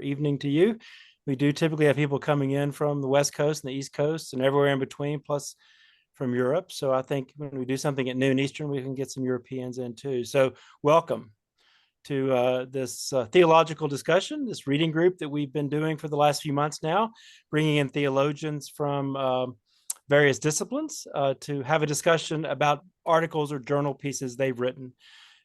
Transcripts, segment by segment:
evening to you. We do typically have people coming in from the West Coast and the East Coast and everywhere in between, plus from Europe. So I think when we do something at noon Eastern, we can get some Europeans in too. So welcome to this theological discussion, this reading group that we've been doing for the last few months now, bringing in theologians from various disciplines to have a discussion about articles or journal pieces they've written.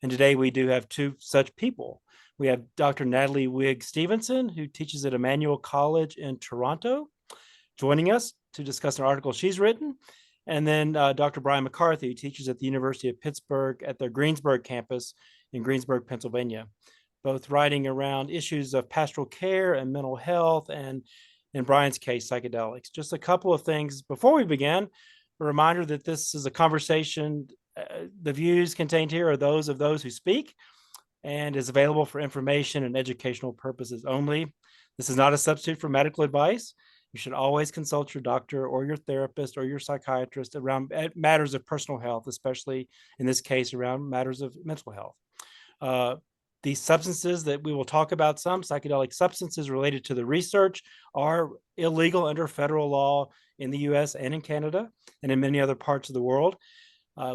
And today we do have two such people. We have Dr. Natalie Wigg-Stevenson, who teaches at Emmanuel College in Toronto, joining us to discuss an article she's written. And then Dr. Bryan McCarthy, who teaches at the University of Pittsburgh at their Greensburg campus in Greensburg, Pennsylvania, both writing around issues of pastoral care and mental health, and in Bryan's case, psychedelics. Just a couple of things before we begin. A reminder that this is a conversation. The views contained here are those of those who speak and is available for information and educational purposes only. This is not a substitute for medical advice. You should always consult your doctor or your therapist or your psychiatrist around matters of personal health, especially in this case around matters of mental health. These substances that we will talk about, some psychedelic substances related to the research, are illegal under federal law in the US and in Canada and in many other parts of the world.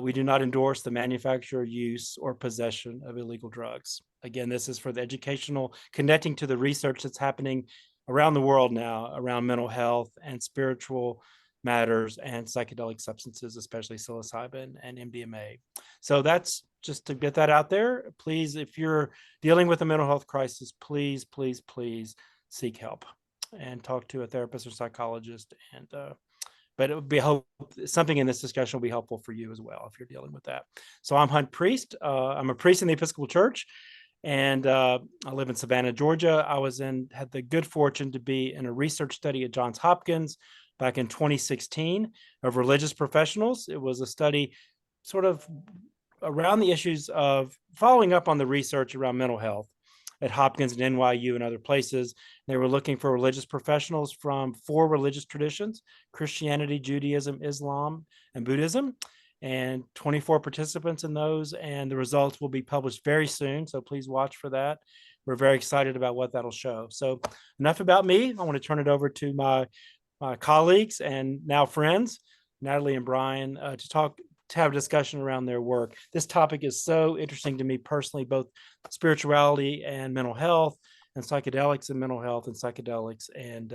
We do not endorse the manufacture, use, or possession of illegal drugs. Again, this is for the educational, connecting to the research that's happening around the world now around mental health and spiritual matters and psychedelic substances, especially psilocybin and MDMA. So that's just to get that out there. Please, if you're dealing with a mental health crisis, please, please, please seek help and talk to a therapist or psychologist. And but it would be something in this discussion will be helpful for you as well if you're dealing with that. So I'm Hunt Priest. I'm a priest in the Episcopal Church, and I live in Savannah, Georgia. I had the good fortune to be in a research study at Johns Hopkins back in 2016 of religious professionals. It was a study sort of around the issues of following up on the research around mental health at Hopkins and NYU and other places. They were looking for religious professionals from 4 religious traditions: Christianity, Judaism, Islam, and Buddhism, and 24 participants in those. And the results will be published very soon, so please watch for that. We're very excited about what that'll show. So enough about me. I want to turn it over to my colleagues and now friends, Natalie and Bryan, to have a discussion around their work. This topic is so interesting to me personally, both spirituality and mental health, and psychedelics and mental health, and psychedelics and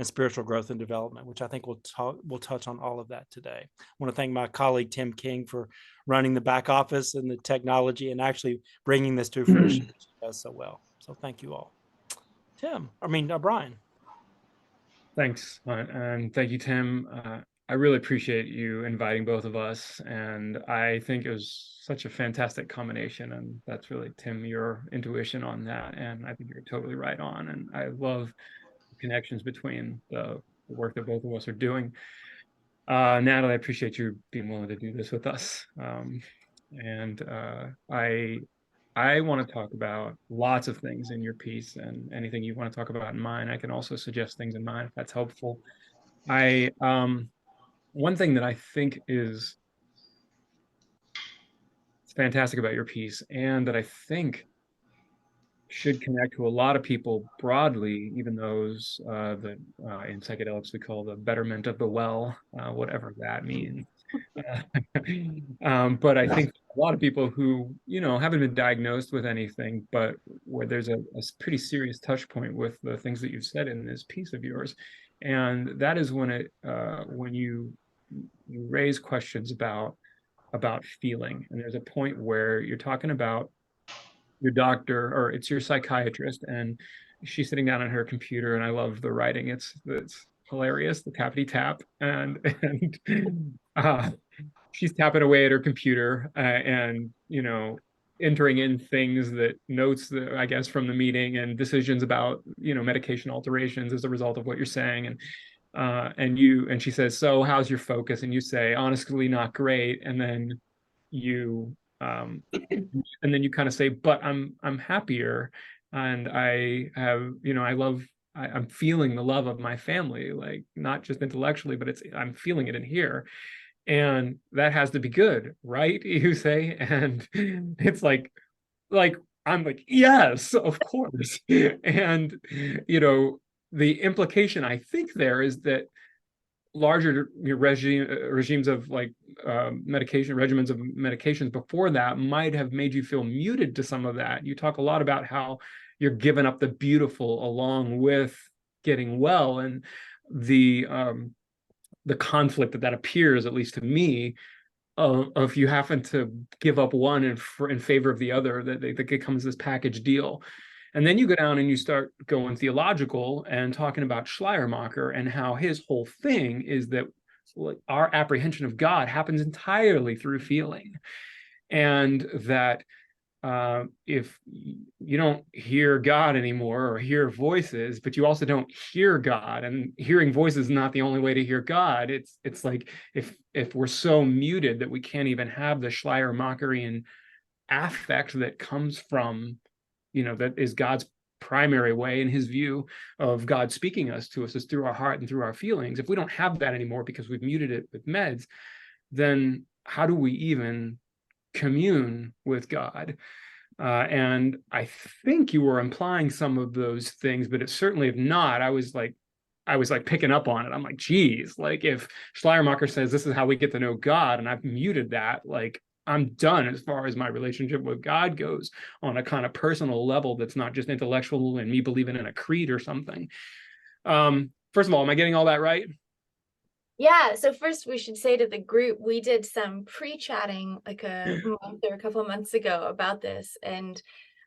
spiritual growth and development, which I think we'll touch on all of that today. I want to thank my colleague Tim King for running the back office and the technology and actually bringing this to fruition. He does so well. So thank you all. Bryan. Thanks, and thank you, Tim. I really appreciate you inviting both of us, and I think it was such a fantastic combination, and that's really, Tim, your intuition on that, and I think you're totally right on, and I love the connections between the work that both of us are doing. Natalie, I appreciate you being willing to do this with us, and I want to talk about lots of things in your piece, and anything you want to talk about in mine. I can also suggest things in mine if that's helpful. One thing that I think is fantastic about your piece, and that I think should connect to a lot of people broadly, even those that in psychedelics we call the betterment of the well, whatever that means. But I think a lot of people who, haven't been diagnosed with anything, but where there's a pretty serious touch point with the things that you've said in this piece of yours. And that is when you raise questions about feeling. And there's a point where you're talking about your doctor, or it's your psychiatrist, and she's sitting down on her computer, and I love the writing. It's hilarious, the tappity tap, and she's tapping away at her computer, and entering in things, notes that I guess from the meeting, and decisions about medication alterations as a result of what you're saying, and she says, "So how's your focus?" And you say, "Honestly, not great." And then you kind of say, "But I'm happier, and I have, I'm feeling the love of my family, like not just intellectually, but I'm feeling it in here, and that has to be good, right?" You say, and it's like I'm like, yes, of course. And, the implication I think there is that larger regimes of like regimens of medications before that might have made you feel muted to some of that. You talk a lot about how you're giving up the beautiful along with getting well, and the conflict that appears, at least to me, of if you happen to give up one in favor of the other, that it becomes this package deal. And then you go down and you start going theological and talking about Schleiermacher and how his whole thing is that our apprehension of God happens entirely through feeling. And that if you don't hear God anymore or hear voices, but you also don't hear God, and hearing voices is not the only way to hear God. It's like if we're so muted that we can't even have the Schleiermacherian affect that comes from, that is God's primary way, in his view, of God speaking to us is through our heart and through our feelings. If we don't have that anymore because we've muted it with meds, then how do we even commune with God? And I think you were implying some of those things, but it certainly, if not, I was like picking up on it. I'm like, geez, like if Schleiermacher says this is how we get to know God, and I've muted that, like I'm done as far as my relationship with God goes on a kind of personal level that's not just intellectual and me believing in a creed or something. First of all, am I getting all that right? Yeah, so first we should say to the group, we did some pre-chatting like a month or a couple of months ago about this, and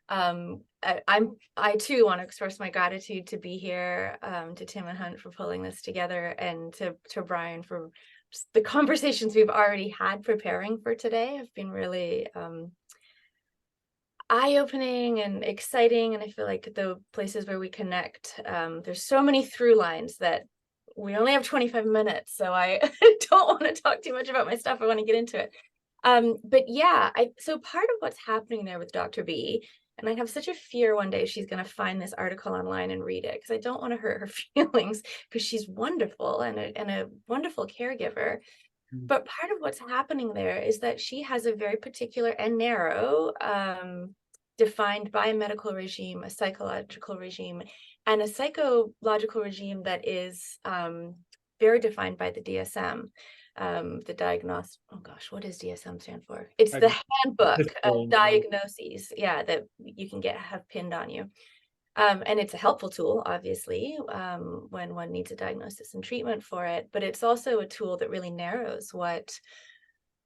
I too want to express my gratitude to be here, to Tim and Hunt for pulling this together, and to Bryan for the conversations we've already had preparing for today have been really eye-opening and exciting, and I feel like the places where we connect, there's so many through lines that we only have 25 minutes, so I don't want to talk too much about my stuff. I want to get into it. But yeah, so part of what's happening there with Dr. B, and I have such a fear one day she's going to find this article online and read it, because I don't want to hurt her feelings, because she's wonderful and a wonderful caregiver. But part of what's happening there is that she has a very particular and narrow, defined biomedical regime, a psychological regime, and a psychological regime that is very defined by the DSM, the diagnostic. Oh gosh, what does DSM stand for? It's the handbook of diagnoses. Yeah, that you can have pinned on you. And it's a helpful tool, obviously, when one needs a diagnosis and treatment for it. But it's also a tool that really narrows what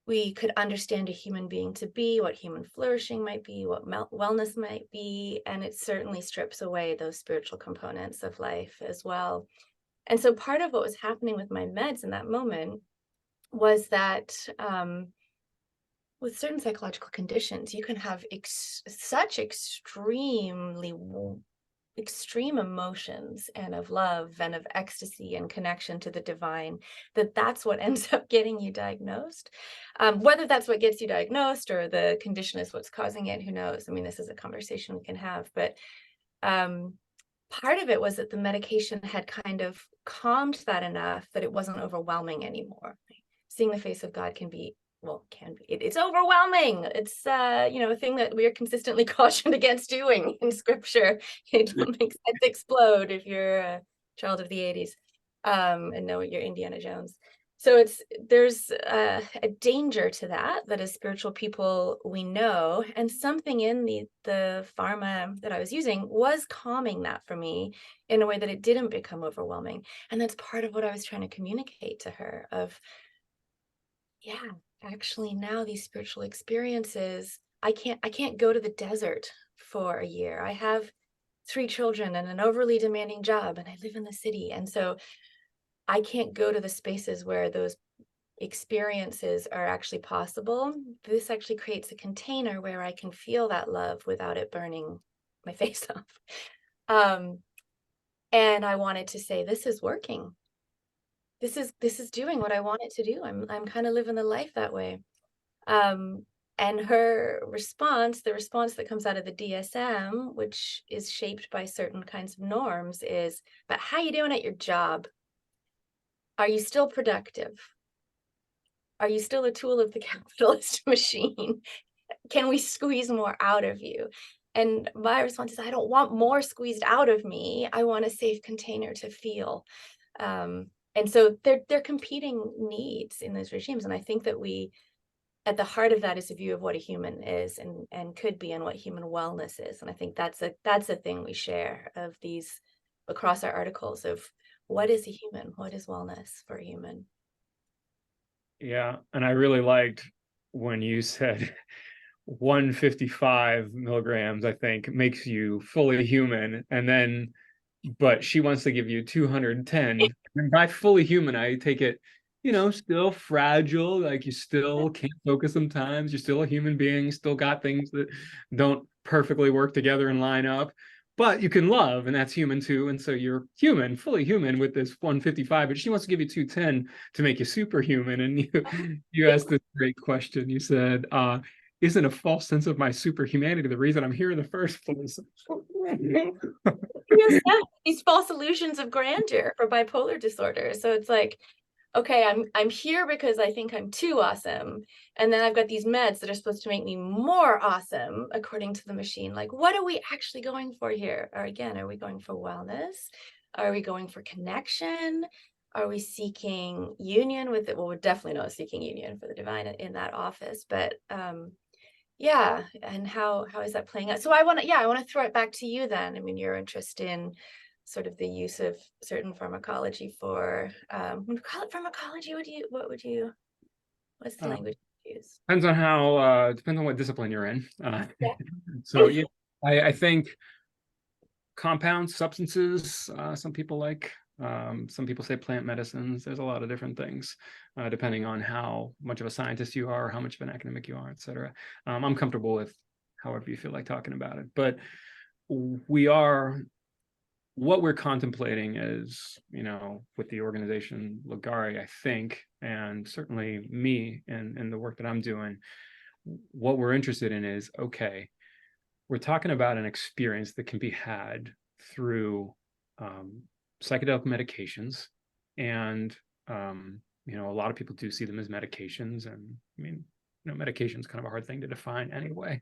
we could understand a human being to be, what human flourishing might be, what wellness might be. And it certainly strips away those spiritual components of life as well. And so part of what was happening with my meds in that moment was that with certain psychological conditions, you can have such extreme emotions and of love and of ecstasy and connection to the divine, that's what ends up getting you diagnosed. Whether that's what gets you diagnosed or the condition is what's causing it, who knows? I mean, this is a conversation we can have, but part of it was that the medication had kind of calmed that enough that it wasn't overwhelming anymore. Seeing the face of God can be, it's overwhelming. It's a thing that we are consistently cautioned against doing in scripture. It makes heads explode if you're a child of the 80s and know you're Indiana Jones. So there's a danger to that as spiritual people we know, and something in the pharma that I was using was calming that for me in a way that it didn't become overwhelming. And that's part of what I was trying to communicate to her of, yeah, actually now these spiritual experiences, I can't go to the desert for a year. I have 3 children and an overly demanding job, and I live in the city. And so I can't go to the spaces where those experiences are actually possible. This actually creates a container where I can feel that love without it burning my face off. And I wanted to say, this is working. This is doing what I want it to do. I'm kind of living the life that way. And her response, the response that comes out of the DSM, which is shaped by certain kinds of norms, is, but how you doing at your job? Are you still productive? Are you still a tool of the capitalist machine? Can we squeeze more out of you? And my response is, I don't want more squeezed out of me. I want a safe container to feel. And so they're competing needs in those regimes. And I think that we, at the heart of that is a view of what a human is and could be, and what human wellness is. And I think that's a thing we share of these across our articles of what is a human, what is wellness for a human. Yeah, and I really liked when you said 155 milligrams, I think, makes you fully human, and then, but she wants to give you 210. And by fully human, I take it, still fragile, like you still can't focus sometimes, you're still a human being, still got things that don't perfectly work together and line up, but you can love, and that's human too. And so you're human, fully human with this 155, but she wants to give you 210 to make you superhuman. And you asked this great question. You said, isn't a false sense of my superhumanity the reason I'm here in the first place? Yes, these false illusions of grandeur for bipolar disorder. So it's like, okay, I'm here because I think I'm too awesome. And then I've got these meds that are supposed to make me more awesome, according to the machine. Like, what are we actually going for here? Or again, are we going for wellness? Are we going for connection? Are we seeking union with it? Well, we're definitely not seeking union for the divine in that office, but yeah. And how is that playing out? So I want to throw it back to you then. I mean, your interest in sort of the use of certain pharmacology for, when you call it pharmacology, what's the language you use? Depends on what discipline you're in. Yeah. So yeah, I think compounds, substances, some people like, some people say plant medicines. There's a lot of different things, depending on how much of a scientist you are, how much of an academic you are, et cetera. I'm comfortable with however you feel like talking about it, but what we're contemplating is, with the organization Ligare, I think, and certainly me and the work that I'm doing, what we're interested in is, okay, we're talking about an experience that can be had through psychedelic medications. And, a lot of people do see them as medications. And I mean, medication is kind of a hard thing to define anyway,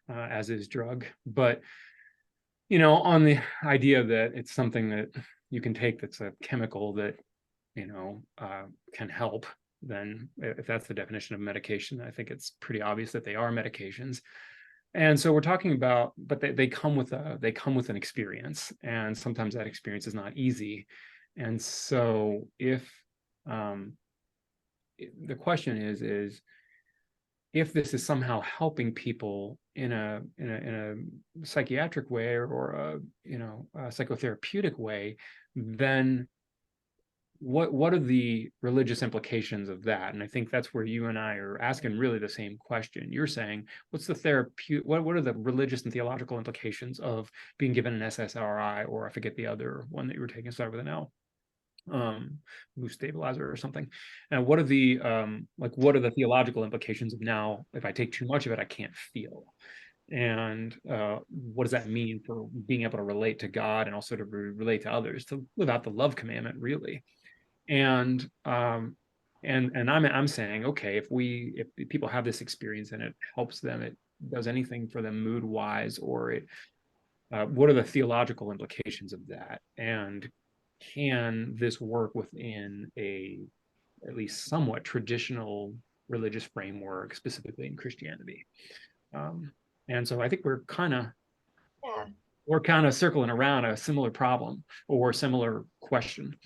as is drug. But on the idea that it's something that you can take that's a chemical that, can help, then if that's the definition of medication, I think it's pretty obvious that they are medications. And so we're talking about, but they come with an experience, and sometimes that experience is not easy. And so if the question is if this is somehow helping people in a psychiatric way or a psychotherapeutic way, then what are the religious implications of that? And I think that's where you and I are asking really the same question. You're saying, what's the what are the religious and theological implications of being given an SSRI, or I forget the other one that you were taking, started with an L, mood stabilizer or something? And what are the theological implications of, now if I take too much of it, I can't feel? And what does that mean for being able to relate to God and also to relate to others, to live out the love commandment, really? And I'm saying, okay, if people have this experience and it helps them, it does anything for them mood wise, or it what are the theological implications of that? And can this work within a at least somewhat traditional religious framework, specifically in Christianity? And so I think we're kind of circling around a similar problem or a similar question.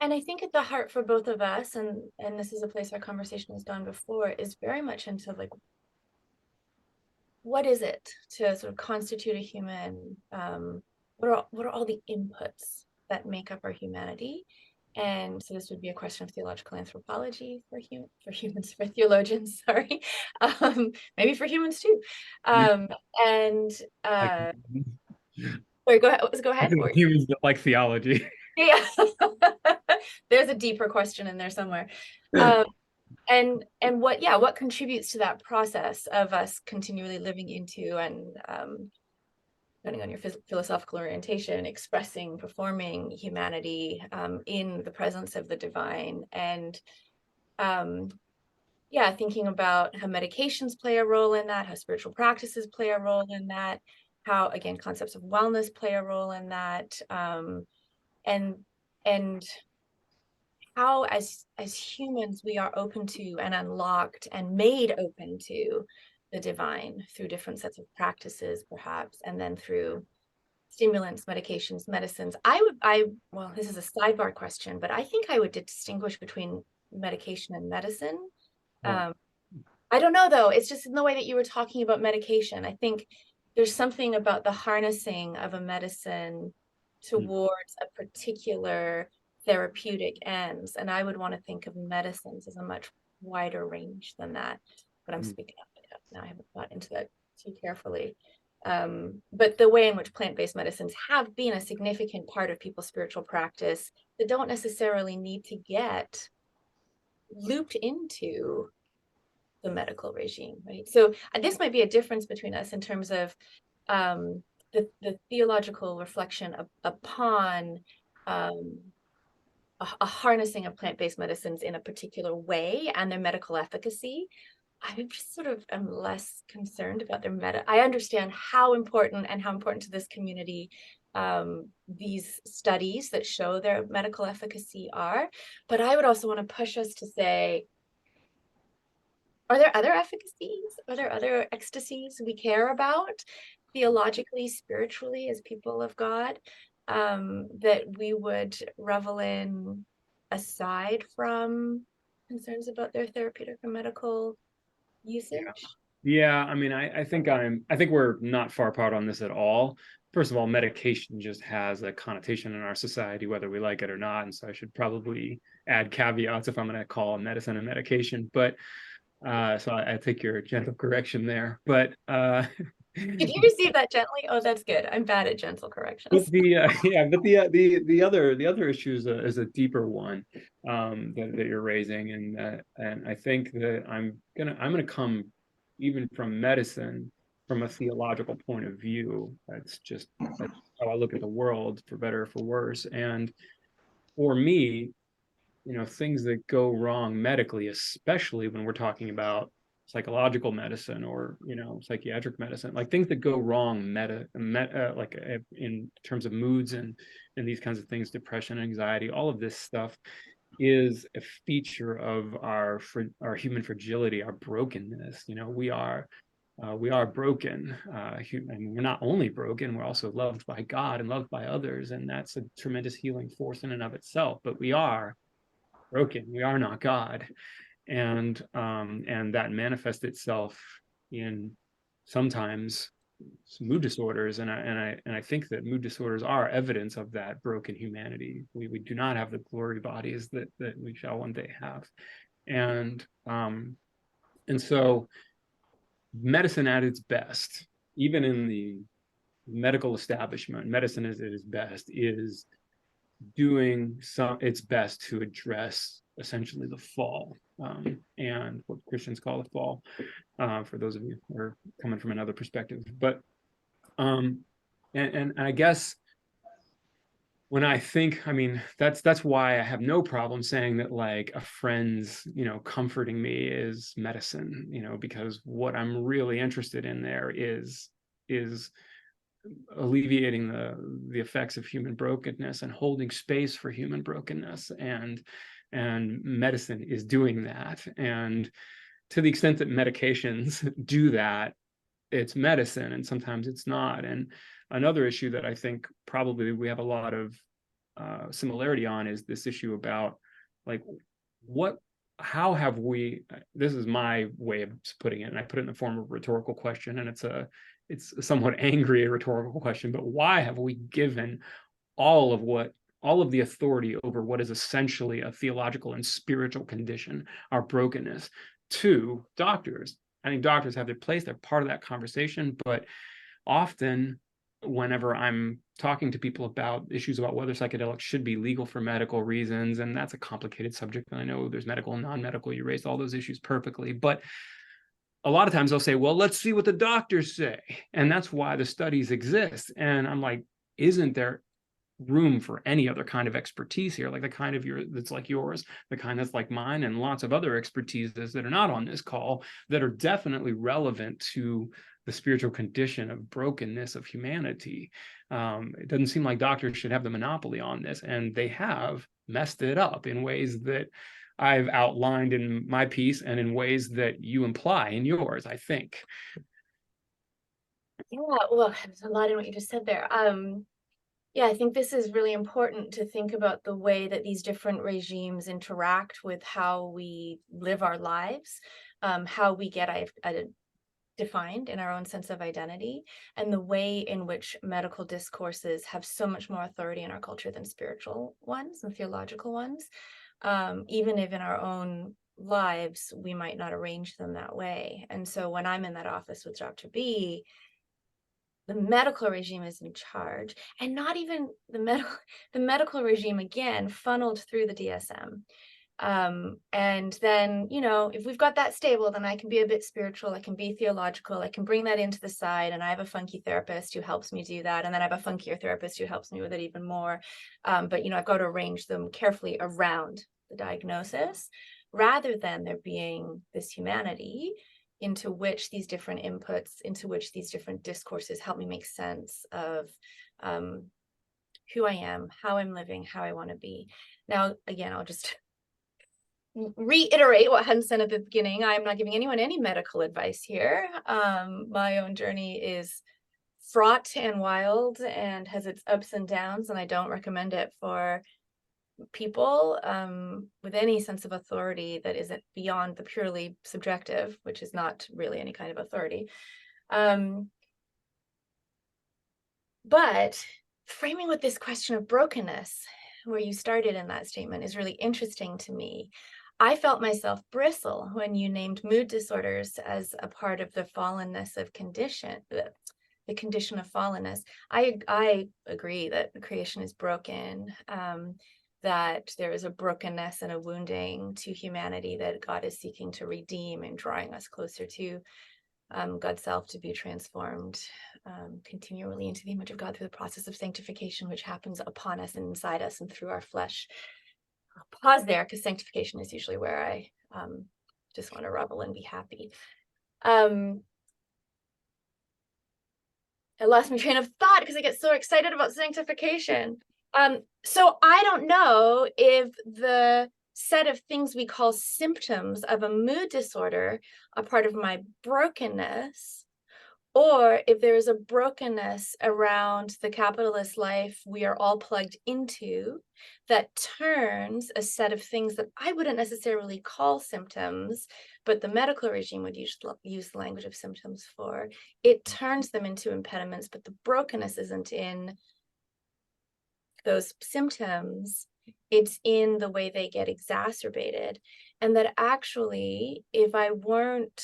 And I think at the heart for both of us, and this is a place our conversation has gone before, is very much into like, what is it to sort of constitute a human? What are all the inputs that make up our humanity? And so this would be a question of theological anthropology for humans, for theologians, sorry, maybe for humans too. And sorry, go ahead. Humans that like theology. Yeah, there's a deeper question in there somewhere. And what contributes to that process of us continually living into and depending on your philosophical orientation, expressing, performing humanity in the presence of the divine. And thinking about how medications play a role in that, how spiritual practices play a role in that. how, again, concepts of wellness play a role in that, and how as humans we are open to and unlocked and made open to the divine through different sets of practices, perhaps, and then through stimulants, medications, medicines. Well, this is a sidebar question, but I think I would distinguish between medication and medicine. Well, I don't know though. It's just in the way that you were talking about medication. I think there's something about the harnessing of a medicine towards a particular therapeutic ends. And I would want to think of medicines as a much wider range than that. But I'm speaking up now. I haven't thought into that too carefully. But the way in which plant-based medicines have been a significant part of people's spiritual practice that don't necessarily need to get looped into the medical regime, right? So this might be a difference between us in terms of the theological reflection upon a harnessing of plant-based medicines in a particular way and their medical efficacy. I just sort of am less concerned about their I understand how important to this community these studies that show their medical efficacy are, but I would also want to push us to say, are there other efficacies? Are there other ecstasies we care about theologically, spiritually, as people of God, that we would revel in aside from concerns about their therapeutic or medical usage? yeah, I mean, I think we're not far apart on this at all. First of all, medication just has a connotation in our society, whether we like it or not. And so I should probably add caveats if I'm going to call medicine a medication. But so I take your gentle correction there. But did you receive that gently? Oh, that's good. I'm bad at gentle corrections. But the other issue is a deeper one that you're raising, and I think that I'm gonna come even from medicine from a theological point of view. That's how I look at the world, for better or for worse. And for me, things that go wrong medically, especially when we're talking about psychological medicine or psychiatric medicine, like things that go wrong in terms of moods and these kinds of things, depression, anxiety, all of this stuff is a feature of our human fragility, our brokenness. We are broken, and we're not only broken, we're also loved by God and loved by others, and that's a tremendous healing force in and of itself. But we are broken, we are not God. And that manifests itself in sometimes mood disorders, and I think that mood disorders are evidence of that broken humanity. We do not have the glory bodies that we shall one day have, and so medicine at its best, even in the medical establishment, medicine at its best is doing its best to address essentially the fall, and what Christians call the fall, for those of you who are coming from another perspective. But and I guess when I think, I mean, that's why I have no problem saying that, like, a friend's comforting me is medicine, because what I'm really interested in there is alleviating the effects of human brokenness and holding space for human brokenness, and medicine is doing that. And to the extent that medications do that, it's medicine, and sometimes it's not. And another issue that I think probably we have a lot of similarity on is this issue about, like, how have we, this is my way of putting it, and I put it in the form of a rhetorical question, and it's a somewhat angry rhetorical question, but why have we given all of the authority over what is essentially a theological and spiritual condition, our brokenness, to doctors? I think doctors have their place, they're part of that conversation, but often whenever I'm talking to people about issues about whether psychedelics should be legal for medical reasons, and that's a complicated subject, and I know there's medical and non-medical, you raised all those issues perfectly, but a lot of times they'll say, well, let's see what the doctors say. And that's why the studies exist. And I'm like, isn't there room for any other kind of expertise here, like the kind of that's like yours, the kind that's like mine, and lots of other expertises that are not on this call that are definitely relevant to the spiritual condition of brokenness of humanity. It doesn't seem like doctors should have the monopoly on this, and they have messed it up in ways that I've outlined in my piece and in ways that you imply in yours, I think. Yeah, well, there's a lot in what you just said there. Yeah, I think this is really important to think about the way that these different regimes interact with how we live our lives, how we get defined in our own sense of identity, and the way in which medical discourses have so much more authority in our culture than spiritual ones and theological ones, even if in our own lives we might not arrange them that way. And so when I'm in that office with Dr. B, the medical regime is in charge, and not even the medical regime, again, funneled through the DSM. And then, you know, if we've got that stable, then I can be a bit spiritual, I can be theological, I can bring that into the side, and I have a funky therapist who helps me do that, and then I have a funkier therapist who helps me with it even more. But, you know, I've got to arrange them carefully around the diagnosis, rather than there being this humanity into which these different inputs, into which these different discourses help me make sense of who I am, how I'm living, how I want to be. Now, again, I'll just reiterate what Hans said at the beginning. I'm not giving anyone any medical advice here. My own journey is fraught and wild and has its ups and downs, and I don't recommend it for people with any sense of authority that isn't beyond the purely subjective, which is not really any kind of authority. But framing with this question of brokenness, where you started in that statement, is really interesting to me. I felt myself bristle when you named mood disorders as a part of the fallenness of condition, the condition of fallenness. I agree that creation is broken, that there is a brokenness and a wounding to humanity that God is seeking to redeem and drawing us closer to God's self, to be transformed continually into the image of God through the process of sanctification, which happens upon us and inside us and through our flesh. I'll pause there, because sanctification is usually where I just want to revel and be happy. I lost my train of thought because I get so excited about sanctification. So I don't know if the set of things we call symptoms of a mood disorder are part of my brokenness, or if there is a brokenness around the capitalist life we are all plugged into that turns a set of things that I wouldn't necessarily call symptoms, but the medical regime would use the language of symptoms for. It turns them into impediments, but the brokenness isn't in those symptoms, it's in the way they get exacerbated. And that actually, if I weren't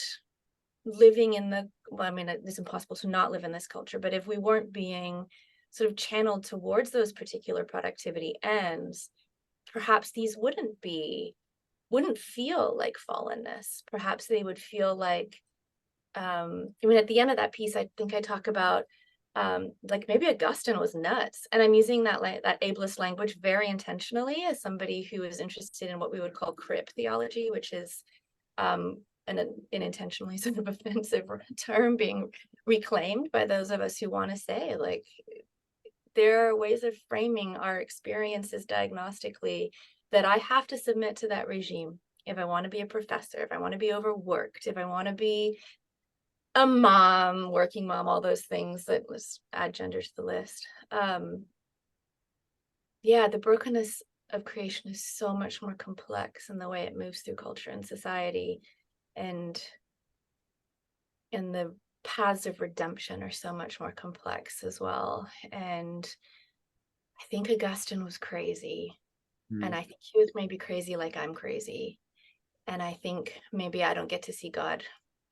living in the, well, I mean, it's impossible to not live in this culture, but if we weren't being sort of channeled towards those particular productivity ends, perhaps these wouldn't feel like fallenness. Perhaps they would feel like, I mean, at the end of that piece, I think I talk about like maybe Augustine was nuts, and I'm using that ableist language very intentionally as somebody who is interested in what we would call crip theology, which is an intentionally sort of offensive term being reclaimed by those of us who want to say, like, there are ways of framing our experiences diagnostically that I have to submit to that regime if I want to be a professor, if I want to be overworked, if I want to be a mom, working mom, all those things. That was add gender to the list. Yeah, the brokenness of creation is so much more complex in the way it moves through culture and society, and the paths of redemption are so much more complex as well. And I think Augustine was crazy, and I think he was maybe crazy like I'm crazy, and I think maybe I don't get to see God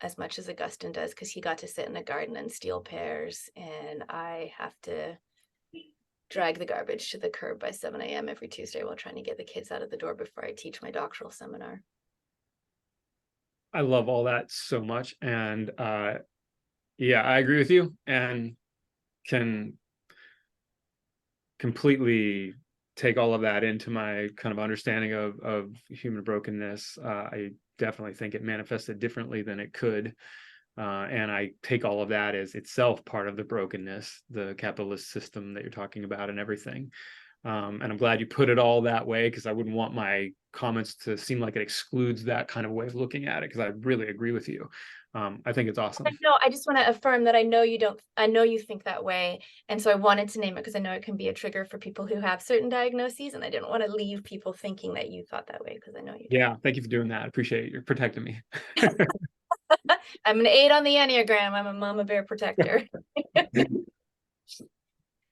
as much as Augustine does, because he got to sit in a garden and steal pears, and I have to drag the garbage to the curb by 7 a.m. every Tuesday while trying to get the kids out of the door before I teach my doctoral seminar. I love all that so much. And yeah, I agree with you and can completely take all of that into my kind of understanding of human brokenness. I definitely think it manifested differently than it could And I take all of that as itself part of the brokenness, the capitalist system that you're talking about and everything. And I'm glad you put it all that way, because I wouldn't want my comments to seem like it excludes that kind of way of looking at it, because I really agree with you. I think it's awesome. No, I just want to affirm that I know you don't, I know you think that way. And so I wanted to name it because I know it can be a trigger for people who have certain diagnoses, and I didn't want to leave people thinking that you thought that way, because I know you don't. Yeah, thank you for doing that. I appreciate you protecting me. I'm an 8 on the Enneagram. I'm a mama bear protector.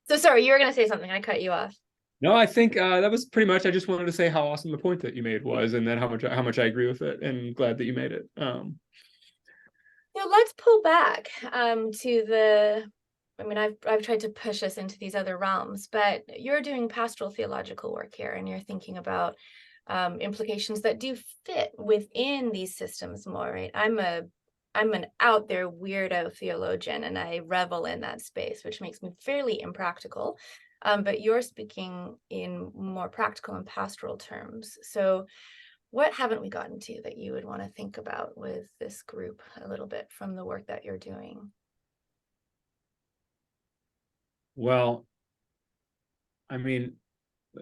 So sorry, you were going to say something. I cut you off. No, I think that was pretty much. I just wanted to say how awesome the point that you made was, and then how much I agree with it, and glad that you made it. Now let's pull back to the. I mean, I've tried to push us into these other realms, but you're doing pastoral theological work here, and you're thinking about implications that do fit within these systems more, right? I'm an out there weirdo theologian, and I revel in that space, which makes me fairly impractical. But you're speaking in more practical and pastoral terms. So what haven't we gotten to that you would want to think about with this group a little bit from the work that you're doing? Well, I mean,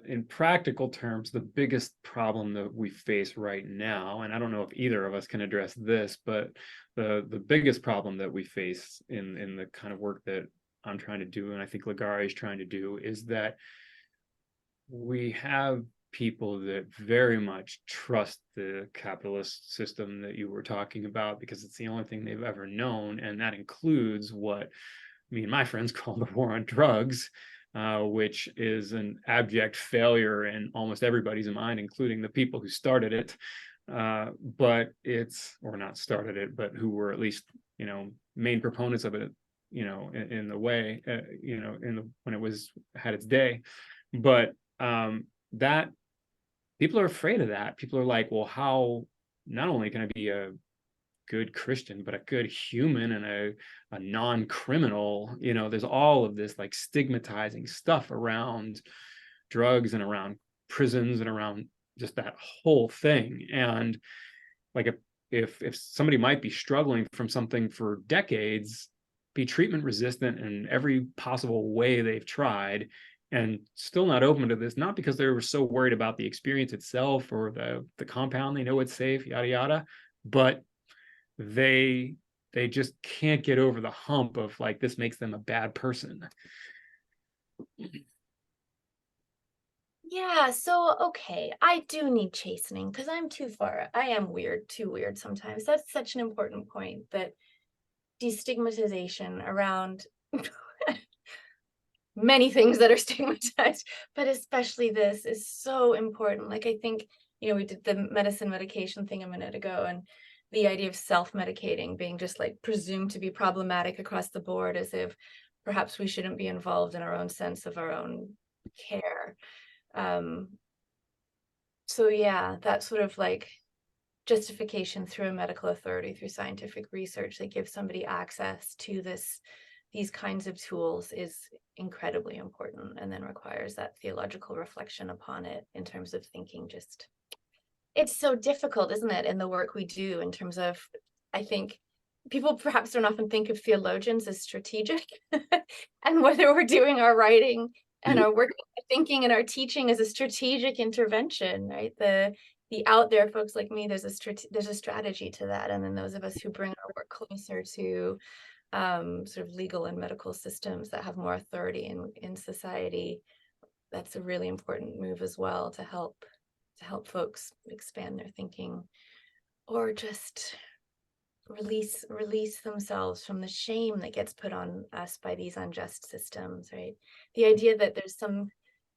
in practical terms, the biggest problem that we face right now, and I don't know if either of us can address this, but the biggest problem that we face in the kind of work that I'm trying to do, and I think Ligare is trying to do, is that we have people that very much trust the capitalist system that you were talking about, because it's the only thing they've ever known, and that includes what me and my friends call the war on drugs, which is an abject failure in almost everybody's mind, including the people who started it. But it's, or not started it, but who were at least, main proponents of it, in the way, when it had its day. But that people are afraid of that. People are like, well, how, not only can I be a good Christian, but a good human and a non-criminal, there's all of this like stigmatizing stuff around drugs and around prisons and around just that whole thing. And like if somebody might be struggling from something for decades, be treatment resistant in every possible way they've tried, and still not open to this, not because they were so worried about the experience itself or the compound, they know it's safe, yada yada, but they just can't get over the hump of like, this makes them a bad person. Yeah, so okay, I do need chastening because I'm too far. I am weird, too weird sometimes. That's such an important point, that destigmatization around many things that are stigmatized, but especially this is so important. Like, I think, we did the medicine medication thing a minute ago, and the idea of self-medicating being just like presumed to be problematic across the board, as if perhaps we shouldn't be involved in our own sense of our own care. So yeah, that sort of like justification through a medical authority, through scientific research that gives somebody access to these kinds of tools is incredibly important, and then requires that theological reflection upon it in terms of thinking. Just, it's so difficult, isn't it, in the work we do, in terms of, I think people perhaps don't often think of theologians as strategic, and whether we're doing our writing and our work, thinking and our teaching as a strategic intervention, right? The out there folks like me, there's a strategy to that, and then those of us who bring our work closer to sort of legal and medical systems that have more authority in society, that's a really important move as well, to help folks expand their thinking, or just release themselves from the shame that gets put on us by these unjust systems, right? The idea that there's some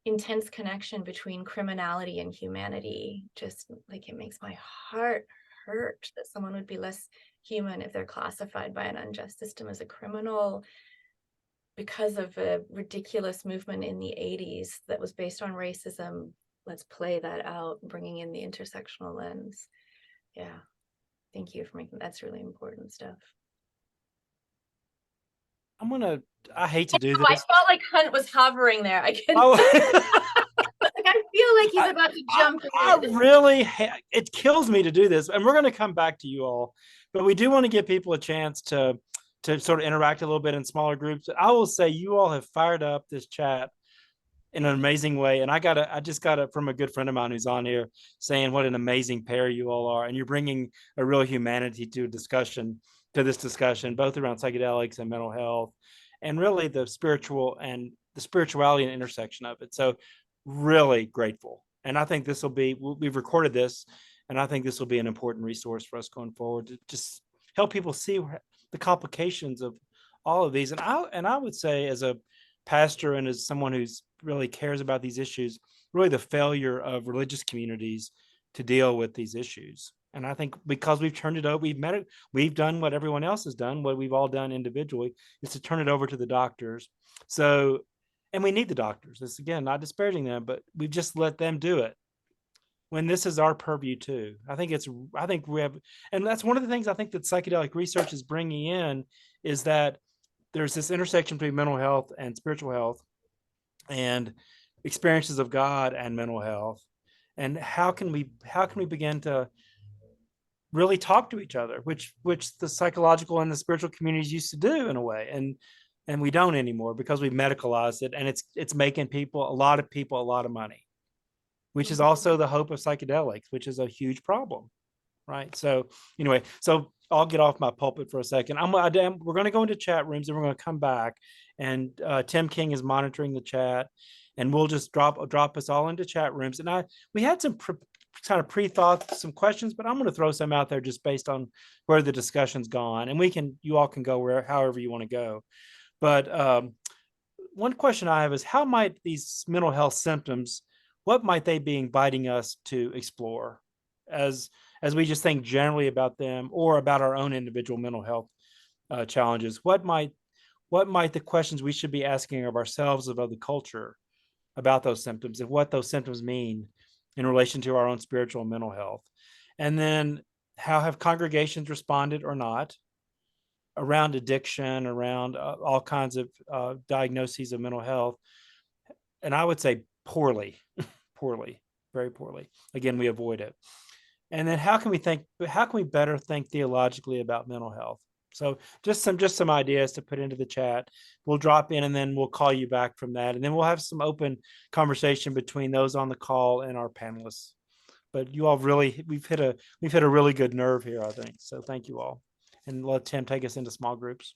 intense connection between criminality and humanity, just like, it makes my heart hurt that someone would be less human if they're classified by an unjust system as a criminal because of a ridiculous movement in the 80s that was based on racism. Let's play that out, bringing in the intersectional lens. Yeah, thank you for making, that's really important stuff. I hate to do I this. felt like Hunt was hovering there. I can Oh. like, I feel like he's about not to jump I in. really, it kills me to do this, and we're going to come back to you all, but we do want to give people a chance to sort of interact a little bit in smaller groups. I will say you all have fired up this chat in an amazing way, and I just got it from a good friend of mine who's on here saying what an amazing pair you all are, and you're bringing a real humanity to this discussion, both around psychedelics and mental health, and really the spirituality and intersection of it. So really grateful. And I think we've recorded this, and I think this will be an important resource for us going forward to just help people see the complications of all of these. And I would say, as a pastor and as someone who's really cares about these issues, really the failure of religious communities to deal with these issues. And I think because we've turned it over, we've done what everyone else has done, what we've all done individually, is to turn it over to the doctors. So, and we need the doctors. This, again, not disparaging them, but we've just let them do it when this is our purview too. I think we have, and that's one of the things I think that psychedelic research is bringing in, is that there's this intersection between mental health and spiritual health and experiences of God and mental health. And how can we begin to really talk to each other, which the psychological and the spiritual communities used to do in a way, and we don't anymore because we've medicalized it, and it's making a lot of money, which is also the hope of psychedelics, which is a huge problem, right? So anyway, so I'll get off my pulpit for a second. We're going to go into chat rooms, and we're going to come back, and Tim King is monitoring the chat, and we'll just drop us all into chat rooms. And we had some kind of pre-thought, some questions, but I'm going to throw some out there just based on where the discussion's gone, and you all can go however you want to go. But one question I have is, how might these mental health symptoms, what might they be inviting us to explore as we just think generally about them, or about our own individual mental health challenges? What might the questions we should be asking of ourselves, of other culture, about those symptoms, and what those symptoms mean in relation to our own spiritual and mental health? And then how have congregations responded or not around addiction, around all kinds of diagnoses of mental health? And I would say poorly, very poorly. Again, we avoid it. And then how can we better think theologically about mental health? So just some ideas to put into the chat. We'll drop in, and then we'll call you back from that. And then we'll have some open conversation between those on the call and our panelists. But you all we've hit a really good nerve here, I think. So thank you all. And let Tim take us into small groups.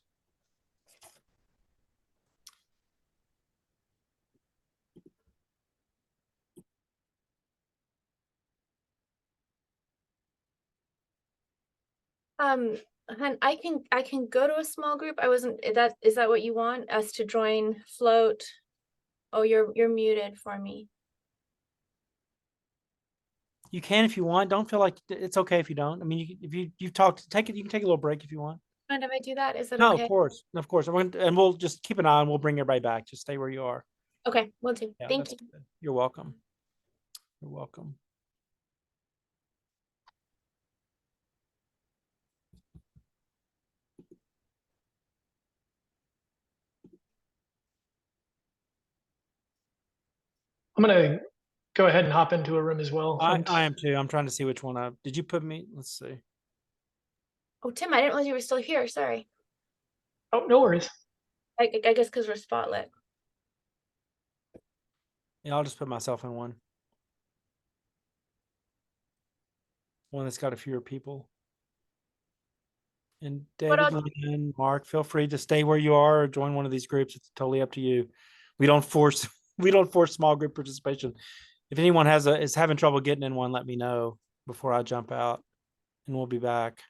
And I can go to a small group. Is that what you want us to join? Float. Oh, you're muted for me. You can if you want. Don't feel like it's okay if you don't. I mean, if you talk, take it. You can take a little break if you want. Mind if I do that? Is that No, okay? of course. And we'll just keep an eye, and we'll bring everybody back. Just stay where you are. Okay, will do. Yeah, Thank you. good. You're welcome. You're welcome. I'm going to go ahead and hop into a room as well. I am too. I'm trying to see which one did you put me? Let's see. Oh, Tim, I didn't realize you were still here. Sorry. Oh, no worries. I guess because we're spotlit. Yeah, I'll just put myself in one that's got a fewer people. And David, and Mark, feel free to stay where you are or join one of these groups. It's totally up to you. We don't force small group participation. If anyone is having trouble getting in one, let me know before I jump out, and we'll be back.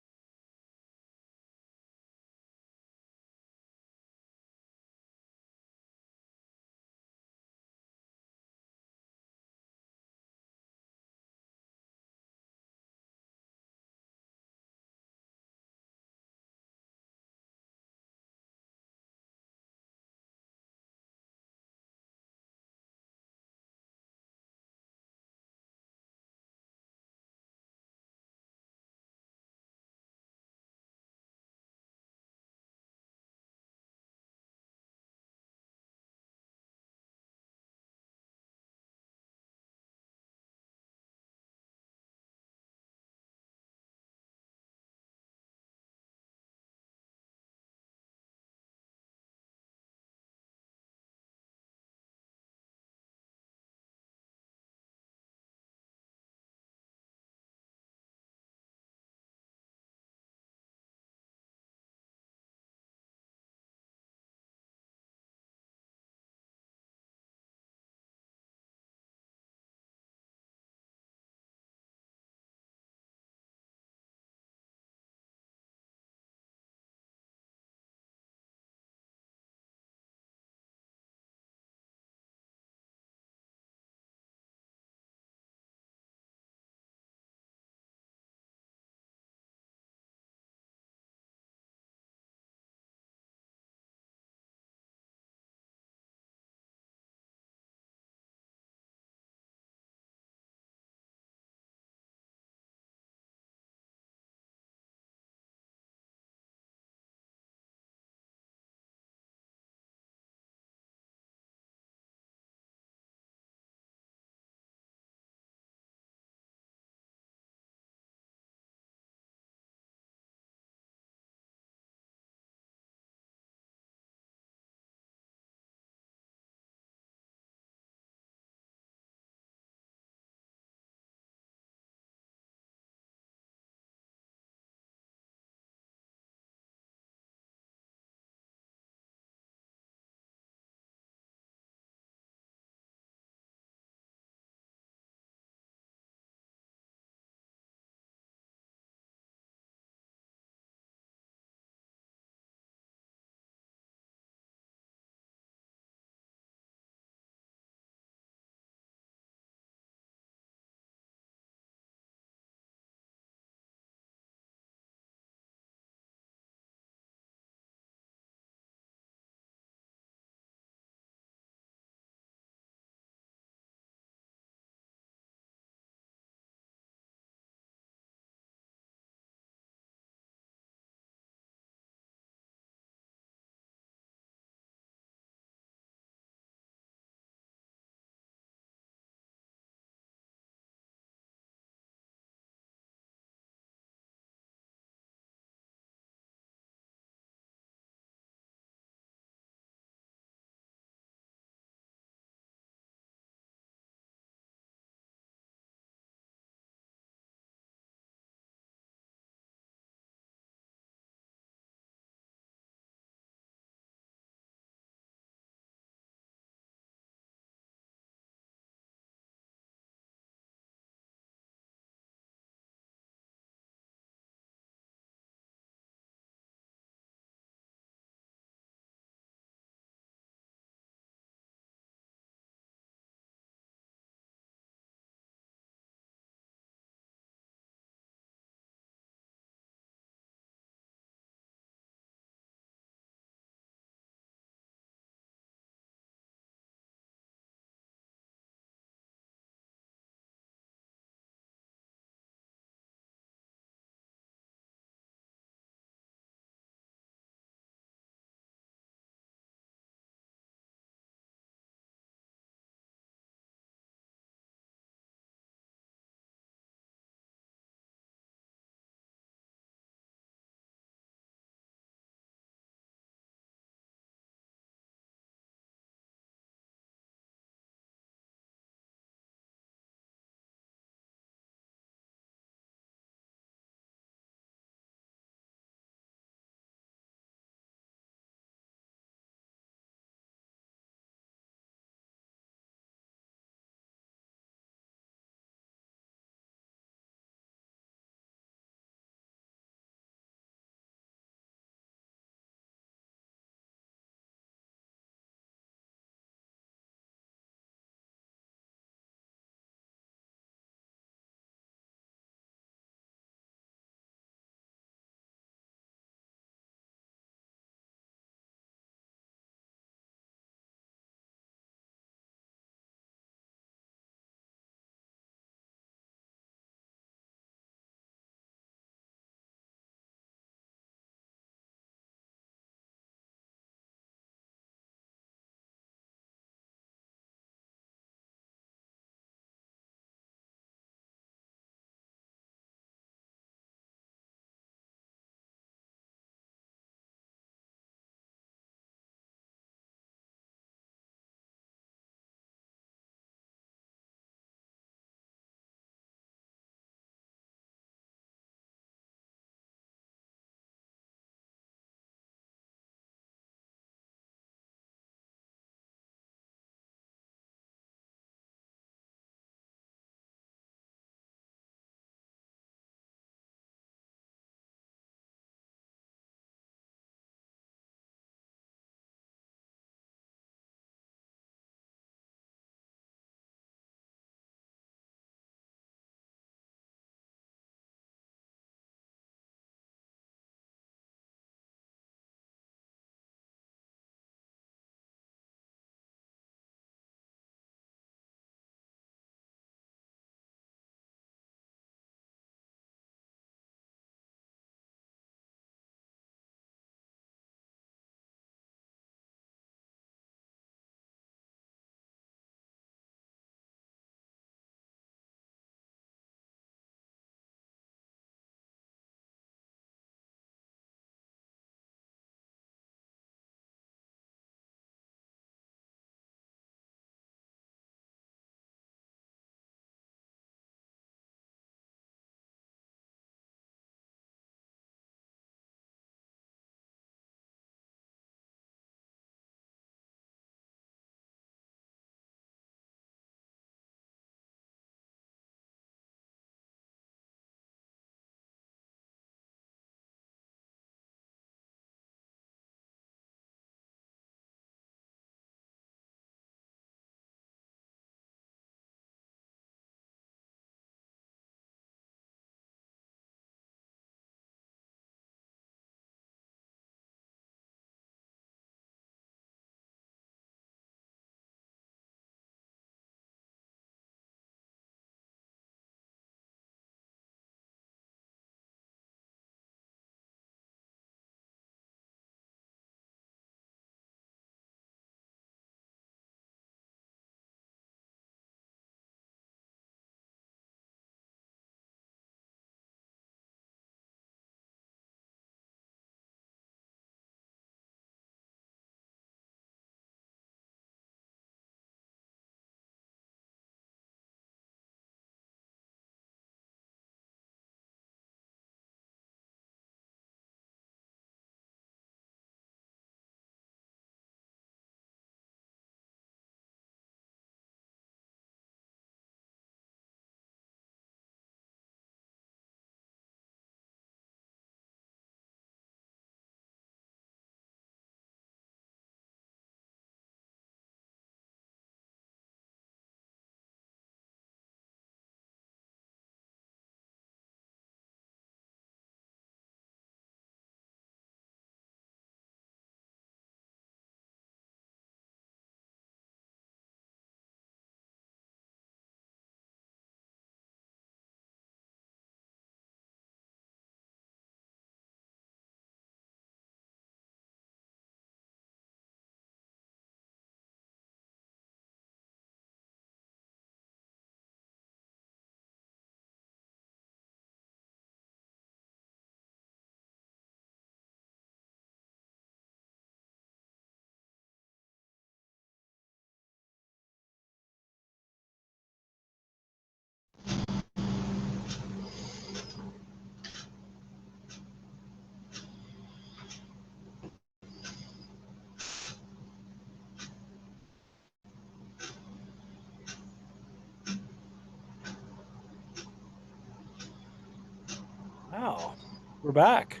We're back.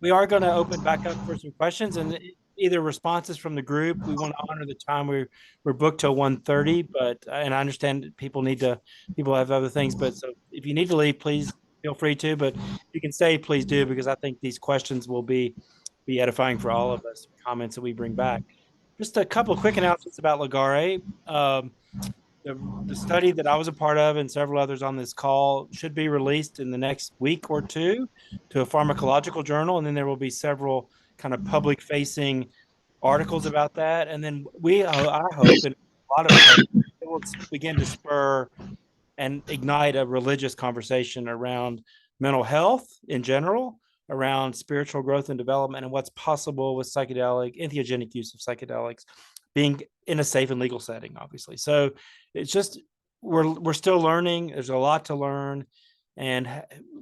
We are going to open back up for some questions and either responses from the group. We want to honor the time we're booked till 1:30, but and I understand people have other things, but so if you need to leave, please feel free to. But if you can stay, please do, because I think these questions will be edifying for all of us. Comments that we bring back. Just a couple of quick announcements about Ligare. The study that I was a part of and several others on this call should be released in the next week or two to a pharmacological journal. And then there will be several kind of public facing articles about that. And then I hope, and a lot of us hope, it will begin to spur and ignite a religious conversation around mental health in general, around spiritual growth and development, and what's possible with entheogenic use of psychedelics being in a safe and legal setting, obviously. So it's just, we're still learning. There's a lot to learn, and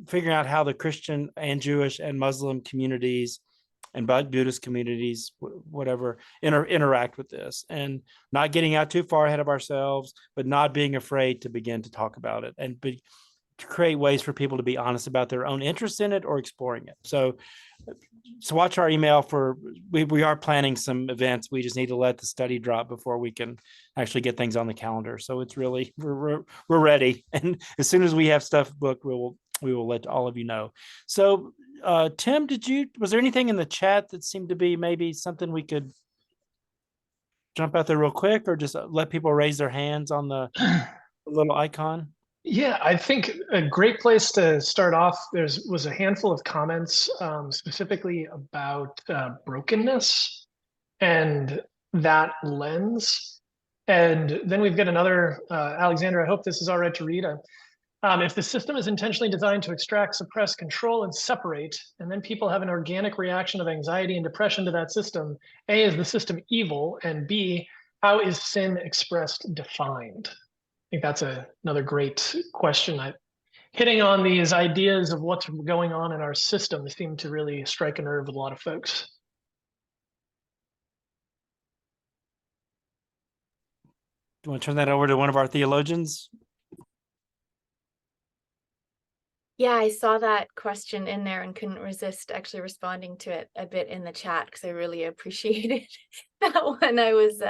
figuring out how the Christian and Jewish and Muslim communities and Buddhist communities, whatever, interact with this, and not getting out too far ahead of ourselves, but not being afraid to begin to talk about it and to create ways for people to be honest about their own interest in it or exploring it. So watch our email we are planning some events. We just need to let the study drop before we can actually get things on the calendar. So it's really, we're ready. And as soon as we have stuff booked, we will let all of you know. So Tim, was there anything in the chat that seemed to be maybe something we could jump out there real quick, or just let people raise their hands on the little icon? Yeah, I think a great place to start off, was a handful of comments specifically about brokenness and that lens. And then we've got another, Alexander, I hope this is all right to read. If the system is intentionally designed to extract, suppress, control, and separate, and then people have an organic reaction of anxiety and depression to that system, A, is the system evil? And B, how is sin expressed, defined? I think that's another great question. Hitting on these ideas of what's going on in our system seem to really strike a nerve with a lot of folks. Do you want to turn that over to one of our theologians? Yeah, I saw that question in there and couldn't resist actually responding to it a bit in the chat, because I really appreciated that one. I was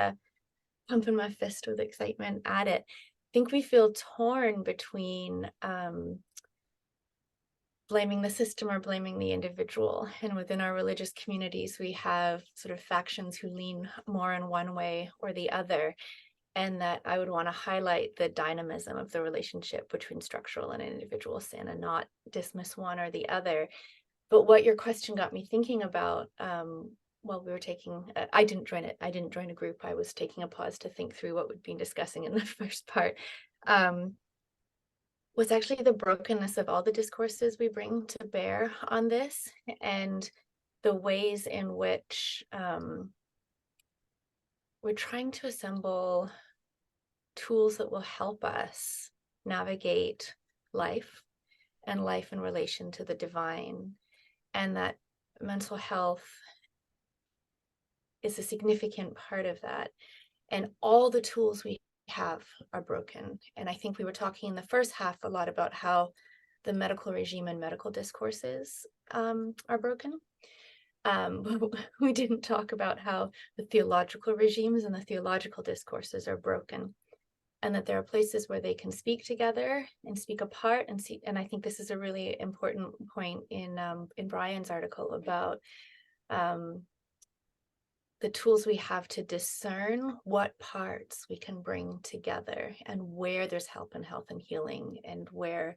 pumping my fist with excitement at it. I think we feel torn between blaming the system or blaming the individual. And within our religious communities, we have sort of factions who lean more in one way or the other. And that I would want to highlight the dynamism of the relationship between structural and individual sin, and not dismiss one or the other. But what your question got me thinking about, while we were taking, I didn't join a group. I was taking a pause to think through what we'd been discussing in the first part, was actually the brokenness of all the discourses we bring to bear on this, and the ways in which we're trying to assemble tools that will help us navigate life and life in relation to the divine, and that mental health is a significant part of that. And all the tools we have are broken. And I think we were talking in the first half a lot about how the medical regime and medical discourses are broken. But we didn't talk about how the theological regimes and the theological discourses are broken, and that there are places where they can speak together and speak apart and see. And I think this is a really important point in Bryan's article about the tools we have to discern what parts we can bring together, and where there's help and health and healing, and where.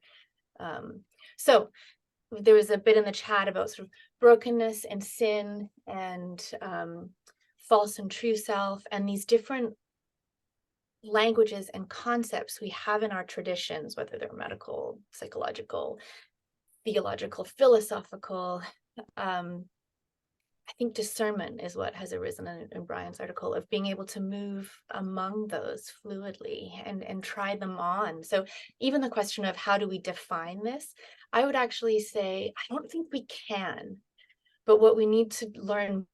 So there was a bit in the chat about sort of brokenness and sin and false and true self, and these different languages and concepts we have in our traditions, whether they're medical, psychological, theological, philosophical. I think discernment is what has arisen in Bryan's article, of being able to move among those fluidly and try them on. So even the question of how do we define this, I would actually say, I don't think we can, but what we need to learn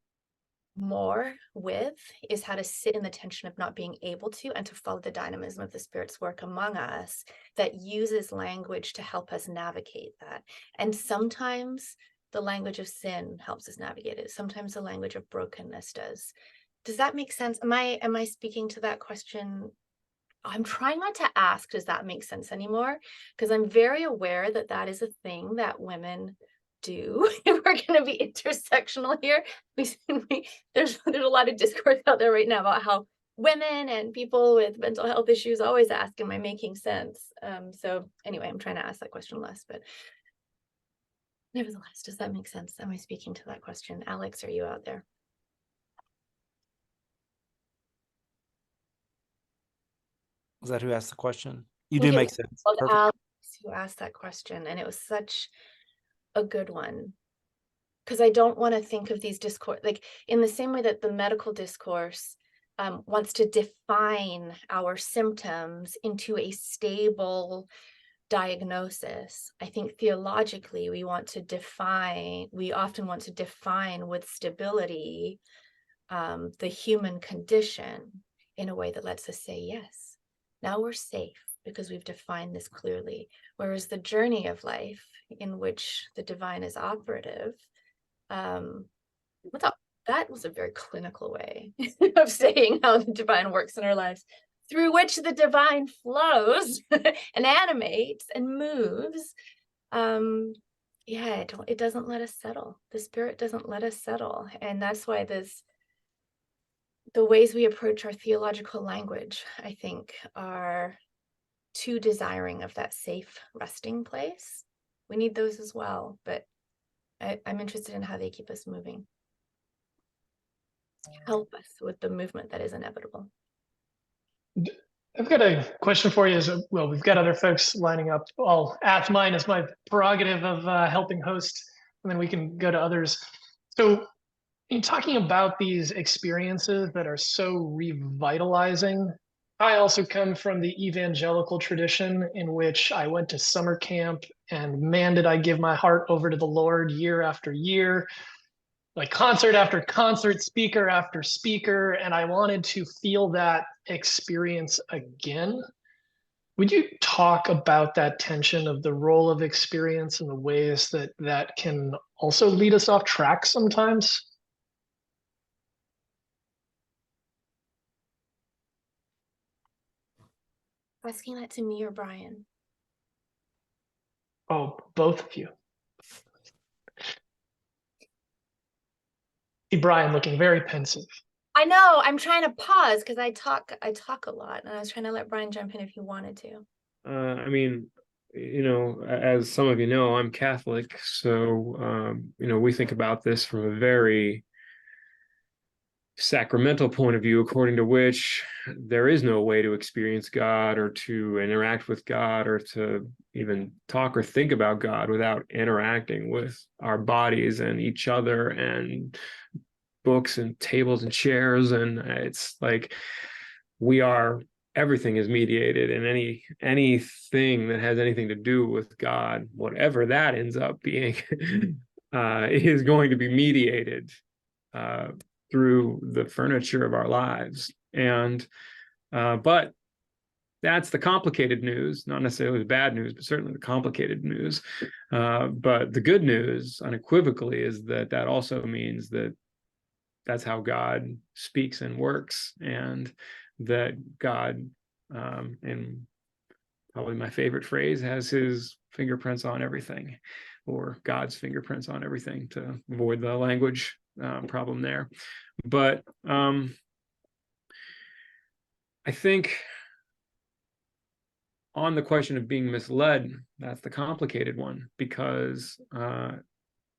more with is how to sit in the tension of not being able to, and to follow the dynamism of the Spirit's work among us that uses language to help us navigate that. And sometimes the language of sin helps us navigate it. Sometimes the language of brokenness does. Does that make sense? Am I speaking to that question? I'm trying not to ask, does that make sense anymore? Because I'm very aware that that is a thing that women do. If we're going to be intersectional here, there's a lot of discourse out there right now about how women and people with mental health issues always ask, am I making sense? So anyway, I'm trying to ask that question less, but nevertheless, does that make sense? Am I speaking to that question? Alex, are you out there? Is that who asked the question? You do make sense. Perfect. Alex who asked that question, and it was such a good one, because I don't want to think of these discourse like in the same way that the medical discourse wants to define our symptoms into a stable diagnosis. I think theologically we often want to define with stability the human condition in a way that lets us say, yes, now we're safe because we've defined this clearly. Whereas the journey of life in which the divine is operative, that was a very clinical way of saying how the divine works in our lives, through which the divine flows and animates and moves. It doesn't let us settle. The Spirit doesn't let us settle. And that's why the ways we approach our theological language, I think, are too desiring of that safe resting place. We need those as well, but I'm interested in how they keep us moving. Help us with the movement that is inevitable. I've got a question for you. Well, we've got other folks lining up. I'll ask mine as my prerogative of helping host, and then we can go to others. So in talking about these experiences that are so revitalizing, I also come from the evangelical tradition in which I went to summer camp, and man, did I give my heart over to the Lord year after year, like concert after concert, speaker after speaker, and I wanted to feel that experience again. Would you talk about that tension of the role of experience and the ways that that can also lead us off track sometimes? Asking that to me or Bryan? Oh, both of you. See Bryan looking very pensive. I know, I'm trying to pause because I talk a lot, and I was trying to let Bryan jump in if he wanted to. I mean, as some of you know, I'm Catholic, so we think about this from a very sacramental point of view, according to which there is no way to experience God or to interact with God or to even talk or think about God without interacting with our bodies and each other and books and tables and chairs. And it's like everything is mediated, and anything that has anything to do with God, whatever that ends up being, is going to be mediated through the furniture of our lives. And but that's the complicated news, not necessarily the bad news, but certainly the complicated news. But the good news unequivocally is that also means that that's how God speaks and works, and that God, and probably my favorite phrase, has his fingerprints on everything, or God's fingerprints on everything, to avoid the language problem there. But I think on the question of being misled, that's the complicated one, because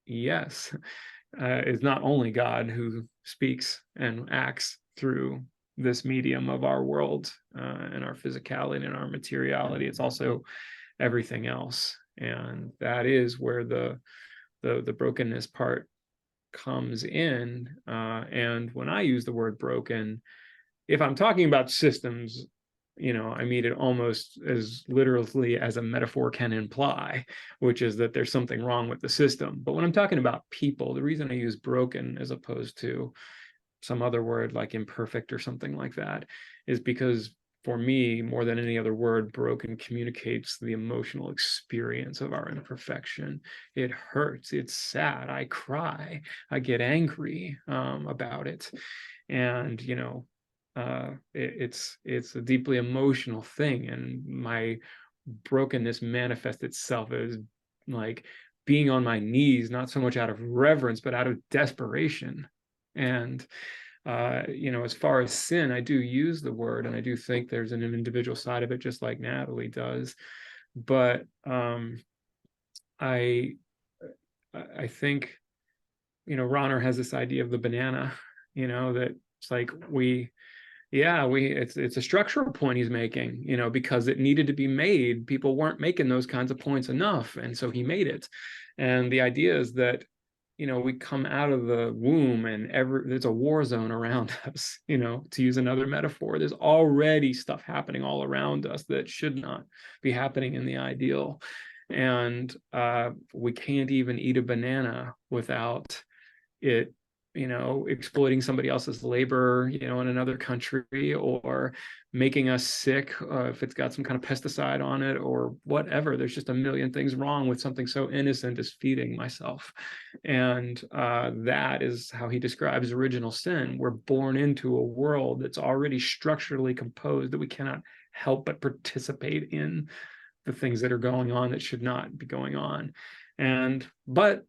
yes, it's not only God who speaks and acts through this medium of our world and our physicality and our materiality. It's also everything else, and that is where the brokenness part comes in. And when I use the word broken, if I'm talking about systems, I mean it almost as literally as a metaphor can imply, which is that there's something wrong with the system. But when I'm talking about people, the reason I use broken as opposed to some other word like imperfect or something like that, is because for me, more than any other word, broken communicates the emotional experience of our imperfection. It hurts, it's sad, I cry, I get angry about it. And, you know, it's a deeply emotional thing. And my brokenness manifests itself as like being on my knees, not so much out of reverence, but out of desperation. And you know, as far as sin, I do use the word, and I do think there's an individual side of it, just like Natalie does. But I think, you know, Ronner has this idea of the banana, you know, that it's like it's a structural point he's making, you know, because it needed to be made. People weren't making those kinds of points enough, and so he made it. And the idea is that, you know, we come out of the womb and there's a war zone around us, you know, to use another metaphor. There's already stuff happening all around us that should not be happening in the ideal. And we can't even eat a banana without it, you know, exploiting somebody else's labor, you know, in another country, or making us sick if it's got some kind of pesticide on it or whatever. There's just a million things wrong with something so innocent as feeding myself. And that is how he describes original sin. We're born into a world that's already structurally composed, that we cannot help but participate in the things that are going on that should not be going on. But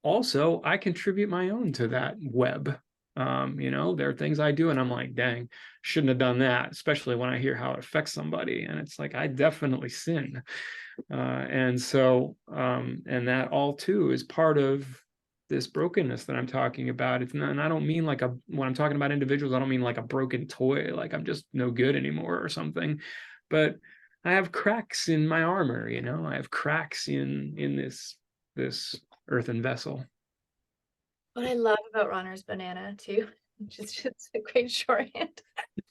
also, I contribute my own to that web. You know, there are things I do and I'm like, dang, shouldn't have done that, especially when I hear how it affects somebody. And it's like, I definitely sin. And that all too is part of this brokenness that I'm talking about. It's not, and I don't mean like when I'm talking about individuals, I don't mean like a broken toy, like I'm just no good anymore or something. But I have cracks in my armor, you know, I have cracks in this earthen vessel. What I love about Ronner's banana too, which is just a great shorthand.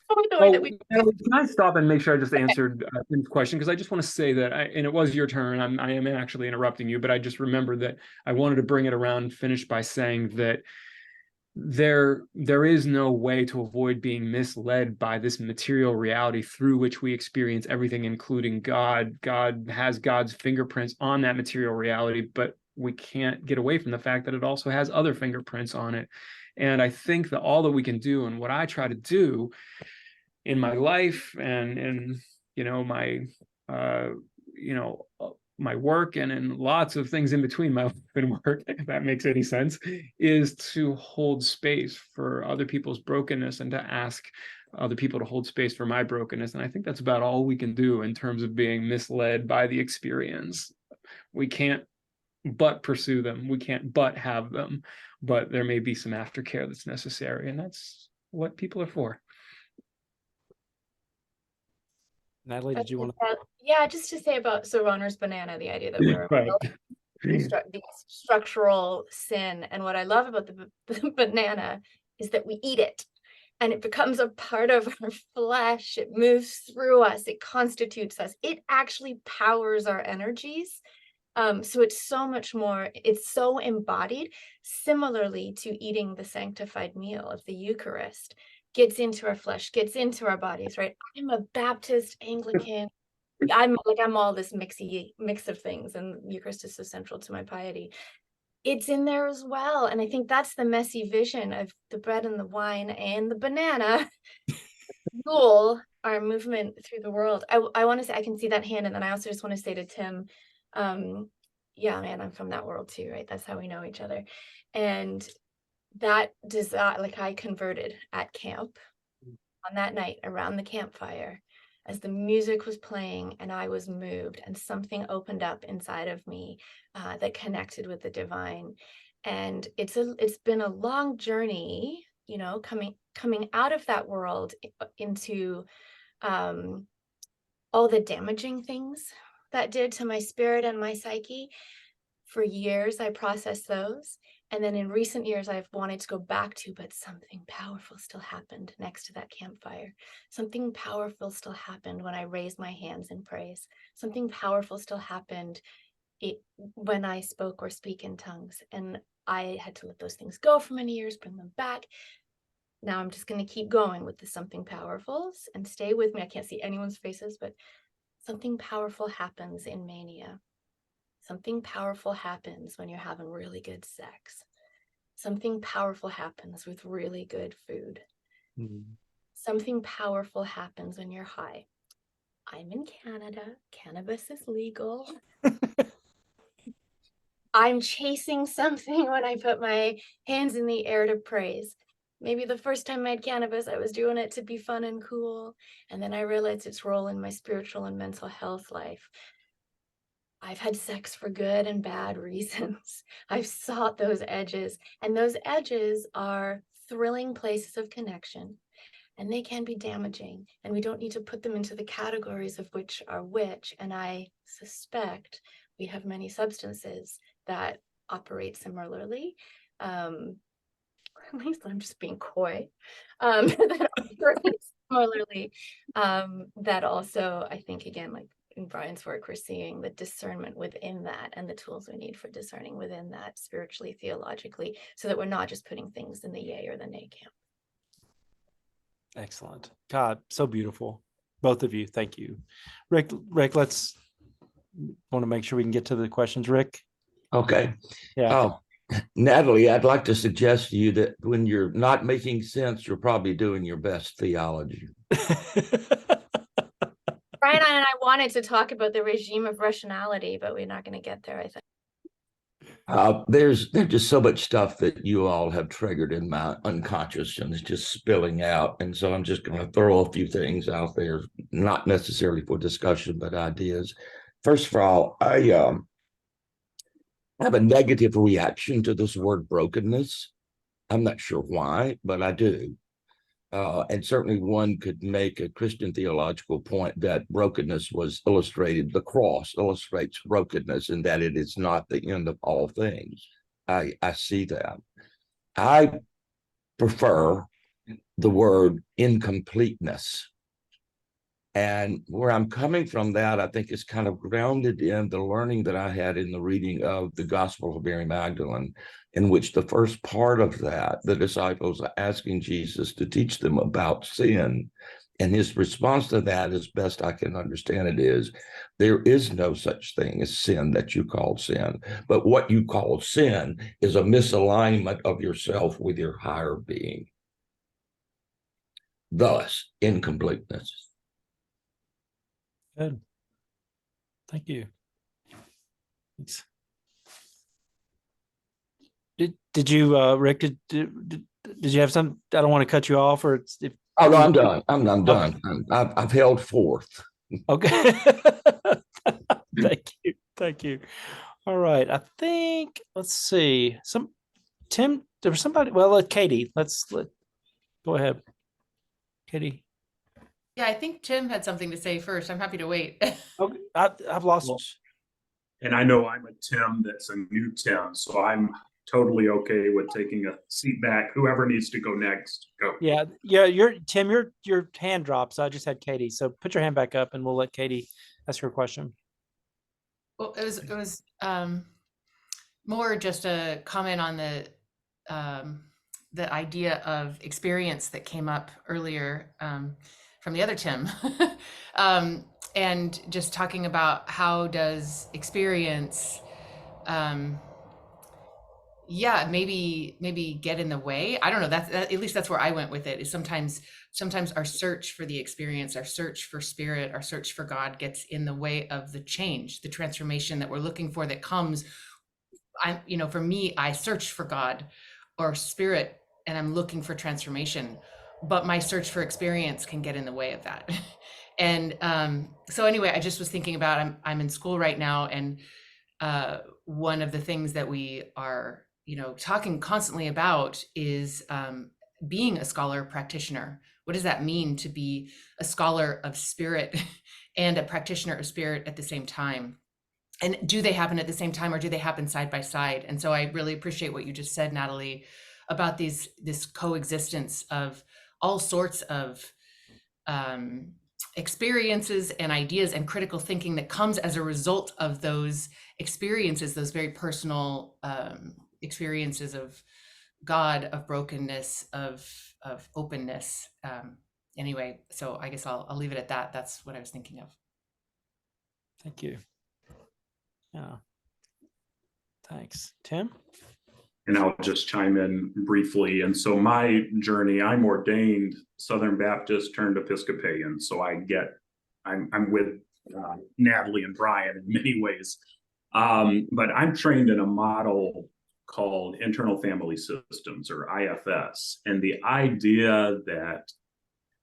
Can I stop and make sure I just answered Tim's question? Because I just want to say that, and it was your turn, I am actually interrupting you, but I just remembered that I wanted to bring it around and finish by saying that there is no way to avoid being misled by this material reality through which we experience everything, including God. God has God's fingerprints on that material reality, but we can't get away from the fact that it also has other fingerprints on it. And I think that all that we can do, and what I try to do in my life and in, you know, my my work, and in lots of things in between my life and work, if that makes any sense, is to hold space for other people's brokenness and to ask other people to hold space for my brokenness. And I think that's about all we can do in terms of being misled by the experience. We can't but pursue them. We can't but have them, but there may be some aftercare that's necessary, and that's what people are for. Natalie, did you want to? Yeah, just to say about Ronner's banana, the idea that we're Right. the structural sin. And what I love about the banana is that we eat it and it becomes a part of our flesh. It moves through us. It constitutes us. It actually powers our energies. So it's so much more, it's so embodied, similarly to eating the sanctified meal of the Eucharist. Gets into our flesh, gets into our bodies, right? I'm a Baptist, Anglican. I'm all this mix of things, and Eucharist is so central to my piety. It's in there as well. And I think that's the messy vision of the bread and the wine and the banana fuel our movement through the world. I want to say, I can see that hand. And then I also just want to say to Tim, yeah, man, I'm from that world too, right? That's how we know each other. And that desire, like I converted at camp on that night around the campfire as the music was playing, and I was moved, and something opened up inside of me that connected with the divine. And it's been a long journey, you know, coming out of that world into all the damaging things that did to my spirit and my psyche. For years, I processed those. And then in recent years, I've wanted to go back to, but something powerful still happened next to that campfire. Something powerful still happened when I raised my hands in praise. Something powerful still happened when I spoke or speak in tongues. And I had to let those things go for many years, bring them back. Now I'm just going to keep going with the something powerfuls and stay with me. I can't see anyone's faces, but something powerful happens in mania. Something powerful happens when you're having really good sex. Something powerful happens with really good food. Something powerful happens when you're high. I'm in Canada. Cannabis is legal. I'm chasing something when I put my hands in the air to praise. Maybe the first time I had cannabis, I was doing it to be fun and cool. And then I realized its role in my spiritual and mental health life. I've had sex for good and bad reasons. I've sought those edges, and those edges are thrilling places of connection, and they can be damaging, and we don't need to put them into the categories of which are which. And I suspect we have many substances that operate similarly. At least I'm just being coy. That operate similarly. That also, I think, again, like in Bryan's work, we're seeing the discernment within that and the tools we need for discerning within that spiritually, theologically, so that we're not just putting things in the yay or the nay camp. Excellent. God, so beautiful. Both of you. Thank you. Rick, let's want to make sure we can get to the questions. Rick? Okay. Yeah. Natalie, I'd like to suggest to you that when you're not making sense, you're probably doing your best theology. Bryan and I wanted to talk about the regime of rationality, but we're not going to get there, I think. There's just so much stuff that you all have triggered in my unconscious and it's just spilling out. And so I'm just going to throw a few things out there, not necessarily for discussion, but ideas. First of all, I have a negative reaction to this word brokenness. I'm not sure why, but I do. And certainly one could make a Christian theological point that brokenness was illustrated, the cross illustrates brokenness and that it is not the end of all things. I see that. I prefer the word incompleteness. And where I'm coming from that, I think is kind of grounded in the learning that I had in the reading of the Gospel of Mary Magdalene, in which the first part of that, the disciples are asking Jesus to teach them about sin. And his response to that, as best I can understand it, is there is no such thing as sin that you call sin. But what you call sin is a misalignment of yourself with your higher being. Thus, incompleteness. Good. Thank you. Thanks. Did you, Rick? Did you have some? I don't want to cut you off, or if. Oh no, I'm done. I'm done. Okay. I've held forth. Okay. Thank you. All right. I think. Let's see. Tim. There was somebody. Well, Katie. Go ahead, Katie. Yeah, I think Tim had something to say first. I'm happy to wait. Okay, I've lost. And I know I'm a Tim that's a new Tim, so I'm totally okay with taking a seat back. Whoever needs to go next, go. Yeah. Tim. Your hand dropped, so I just had Katie. So put your hand back up, and we'll let Katie ask her question. Well, it was more just a comment on the idea of experience that came up earlier from the other Tim, and just talking about how does experience, maybe get in the way. I don't know. At least that's where I went with it. Is sometimes our search for the experience, our search for spirit, our search for God gets in the way of the change, the transformation that we're looking for that comes. For me, I search for God or spirit, and I'm looking for transformation, but my search for experience can get in the way of that. And so anyway, I just was thinking about, I'm in school right now, and one of the things that we are, talking constantly about is being a scholar practitioner. What does that mean to be a scholar of spirit and a practitioner of spirit at the same time? And do they happen at the same time, or do they happen side by side? And so I really appreciate what you just said, Natalie, about this coexistence of all sorts of experiences and ideas and critical thinking that comes as a result of those experiences, those very personal experiences of God of brokenness, of openness. Anyway, so I guess I'll leave it at that. That's what I was thinking of. Thank you. Yeah. Thanks. Tim? And I'll just chime in briefly. And so my journey, I'm ordained Southern Baptist turned Episcopalian. So I'm with Natalie and Bryan in many ways. But I'm trained in a model called internal family systems, or IFS. And the idea that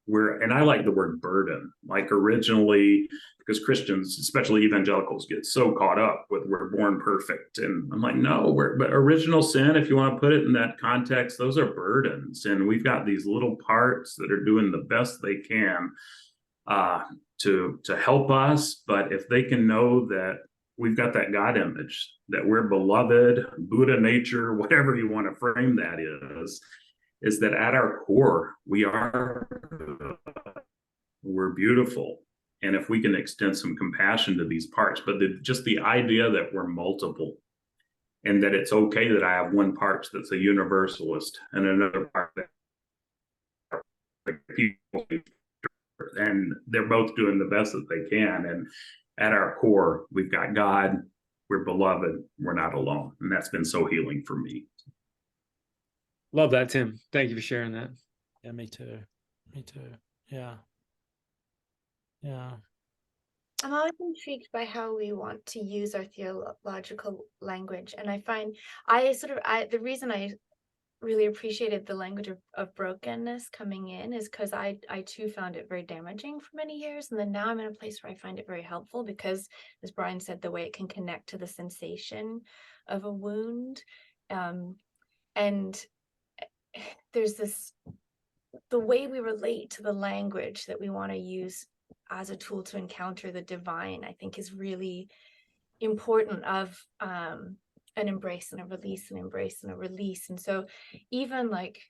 and I like the word burden, like originally, because Christians, especially evangelicals, get so caught up with we're born perfect. And I'm like, no, but original sin, if you want to put it in that context, those are burdens. And we've got these little parts that are doing the best they can to help us. But if they can know that we've got that God image, that we're beloved, Buddha nature, whatever you want to frame that is that at our core, we're beautiful. And if we can extend some compassion to these parts, but just the idea that we're multiple and that it's okay that I have one part that's a universalist and another part that people, and they're both doing the best that they can. And at our core, we've got God, we're beloved, we're not alone. And that's been so healing for me. Love that, Tim. Thank you for sharing that. Yeah, me too. Me too. Yeah. Yeah. I'm always intrigued by how we want to use our theological language. And I find the reason I really appreciated the language of brokenness coming in is because I too found it very damaging for many years. And then now I'm in a place where I find it very helpful because, as Bryan said, the way it can connect to the sensation of a wound. And there's the way we relate to the language that we want to use as a tool to encounter the divine, I think is really important, of an embrace and a release, an embrace and a release. And so even like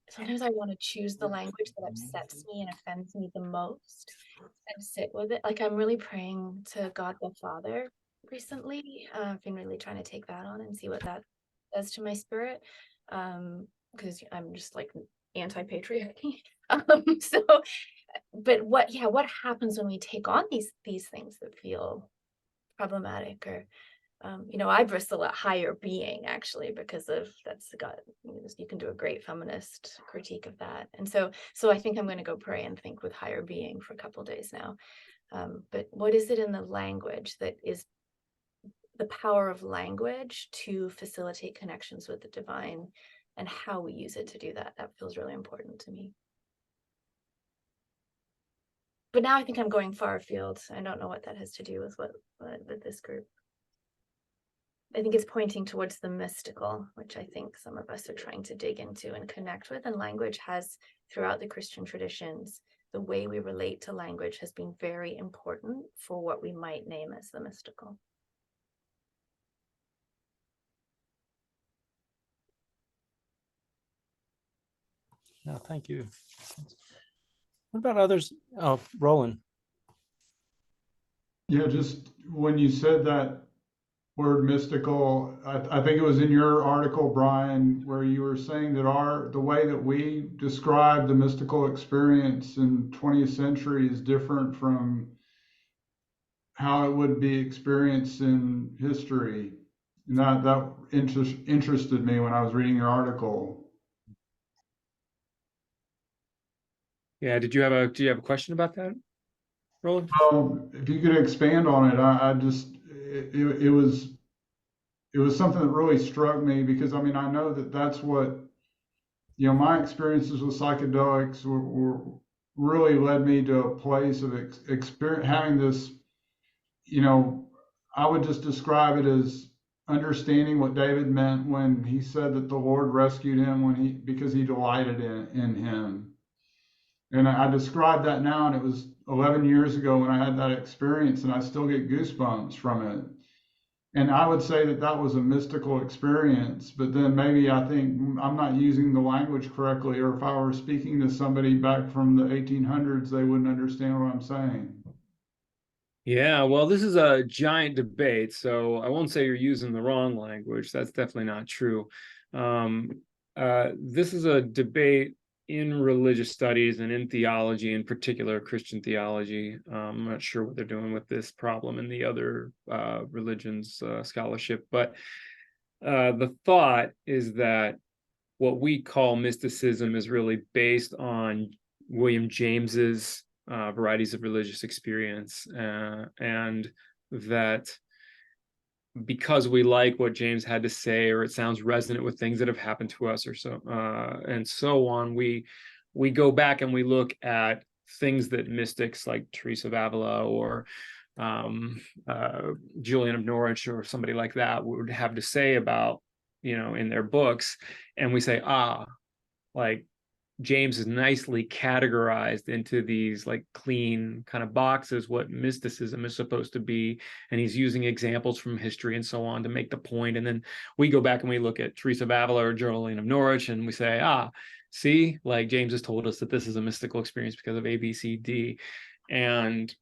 sometimes I want to choose the language that upsets me and offends me the most and sit with it. Like I'm really praying to God the Father recently. I've been really trying to take that on and see what that does to my spirit, because I'm just like anti-patriarchy. But what happens when we take on these things that feel problematic? Or I bristle at higher being, actually, because of that's God. You can do a great feminist critique of that. And so I think I'm going to go pray and think with higher being for a couple of days now. But what is it in the language that is the power of language to facilitate connections with the divine, and how we use it to do that? That feels really important to me. But now I think I'm going far afield. I don't know what that has to do with with this group. I think it's pointing towards the mystical, which I think some of us are trying to dig into and connect with. And language has, throughout the Christian traditions, the way we relate to language has been very important for what we might name as the mystical. No, thank you. What about others? Oh, Roland. Yeah, just when you said that word mystical, I think it was in your article, Bryan, where you were saying that the way that we describe the mystical experience in 20th century is different from how it would be experienced in history. And that interested me when I was reading your article. Yeah, do you have a question about that, Roland? If you could expand on it, it was something that really struck me, because I mean, I know that's what, my experiences with psychedelics were really led me to a place of experience, having this, I would just describe it as understanding what David meant when he said that the Lord rescued him because he delighted in him. And I described that now, and it was 11 years ago when I had that experience, and I still get goosebumps from it. And I would say that was a mystical experience, but then maybe I think I'm not using the language correctly, or if I were speaking to somebody back from the 1800s, they wouldn't understand what I'm saying. Yeah, well, this is a giant debate, so I won't say you're using the wrong language. That's definitely not true. This is a debate in religious studies and in theology, in particular Christian theology. I'm not sure what they're doing with this problem in the other religions scholarship, but the thought is that what we call mysticism is really based on William James's varieties of religious experience, and that because we like what James had to say, or it sounds resonant with things that have happened to us, or so and so on, we go back and we look at things that mystics like Teresa of Avila or Julian of Norwich or somebody like that would have to say about, in their books, and we say, like James is nicely categorized into these like clean kind of boxes what mysticism is supposed to be, and he's using examples from history and so on to make the point. And then we go back and we look at Teresa of Avila or Julian of Norwich and we say, see, like James has told us that this is a mystical experience because of A, B, C, D. And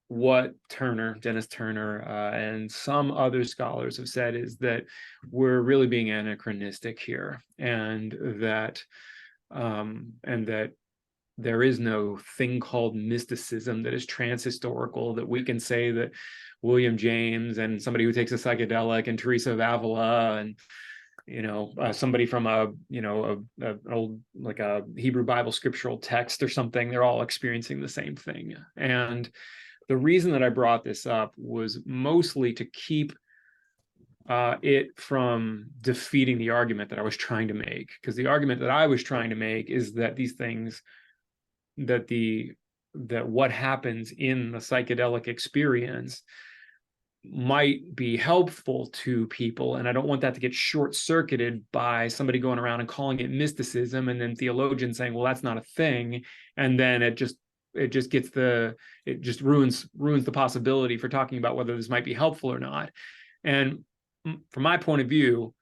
what Dennis Turner, and some other scholars have said is that we're really being anachronistic here, and that there is no thing called mysticism that is transhistorical, that we can say that William James and somebody who takes a psychedelic and Teresa of Avila and somebody from an old, like a Hebrew Bible scriptural text or something, they're all experiencing the same thing. And the reason that I brought this up was mostly to keep it from defeating the argument that I was trying to make, because the argument that I was trying to make is that these things, that what happens in the psychedelic experience might be helpful to people, and I don't want that to get short-circuited by somebody going around and calling it mysticism, and then theologians saying, well, that's not a thing, and then it just ruins the possibility for talking about whether this might be helpful or not. And from my point of view,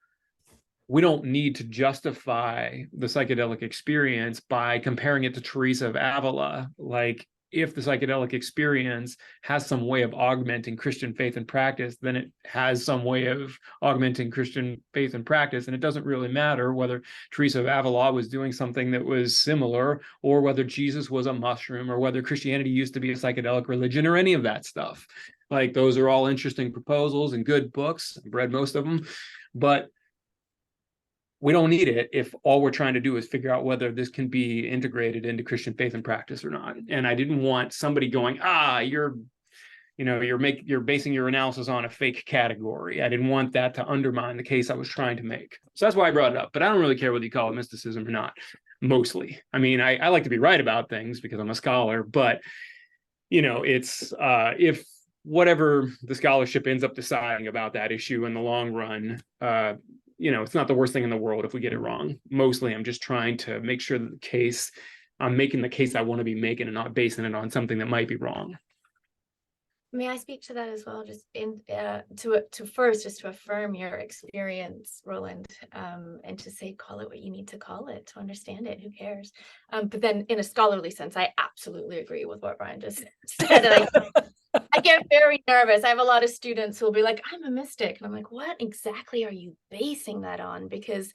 we don't need to justify the psychedelic experience by comparing it to Teresa of Avila. Like, if the psychedelic experience has some way of augmenting Christian faith and practice, then it has some way of augmenting Christian faith and practice. And it doesn't really matter whether Teresa of Avila was doing something that was similar, or whether Jesus was a mushroom, or whether Christianity used to be a psychedelic religion, or any of that stuff. Like, those are all interesting proposals and good books. I've read most of them, but we don't need it if all we're trying to do is figure out whether this can be integrated into Christian faith and practice or not. And I didn't want somebody going, you're basing your analysis on a fake category. I didn't want that to undermine the case I was trying to make. So that's why I brought it up. But I don't really care whether you call it mysticism or not, mostly. I mean, I like to be right about things because I'm a scholar, but it's if whatever the scholarship ends up deciding about that issue in the long run, it's not the worst thing in the world if we get it wrong. Mostly, I'm just trying to make sure that I'm making the case I want to be making and not basing it on something that might be wrong. May I speak to that as well? Just to affirm your experience, Roland, and to say, call it what you need to call it to understand it. Who cares? But then, in a scholarly sense, I absolutely agree with what Bryan just said. And I get very nervous. I have a lot of students who will be like, I'm a mystic. And I'm like, what exactly are you basing that on? Because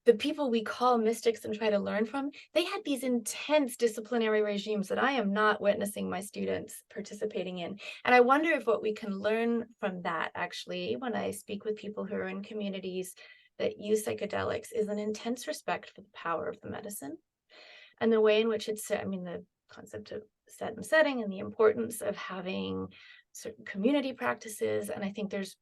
the people we call mystics and try to learn from, they had these intense disciplinary regimes that I am not witnessing my students participating in. And I wonder if what we can learn from that, actually, when I speak with people who are in communities that use psychedelics, is an intense respect for the power of the medicine and the way in which the concept of set and setting and the importance of having certain community practices. And I think there's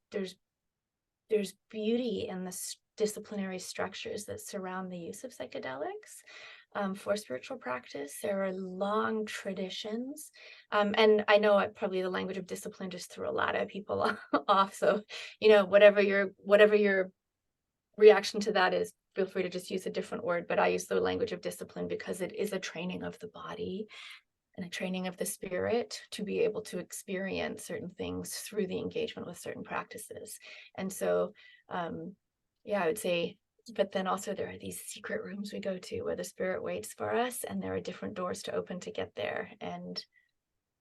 beauty in the disciplinary structures that surround the use of psychedelics for spiritual practice. There are long traditions. And I know probably the language of discipline just threw a lot of people off. So, whatever your reaction to that is, feel free to just use a different word. But I use the language of discipline because it is a training of the body and a training of the spirit to be able to experience certain things through the engagement with certain practices. And so, I would say, but then also there are these secret rooms we go to where the spirit waits for us, and there are different doors to open to get there. And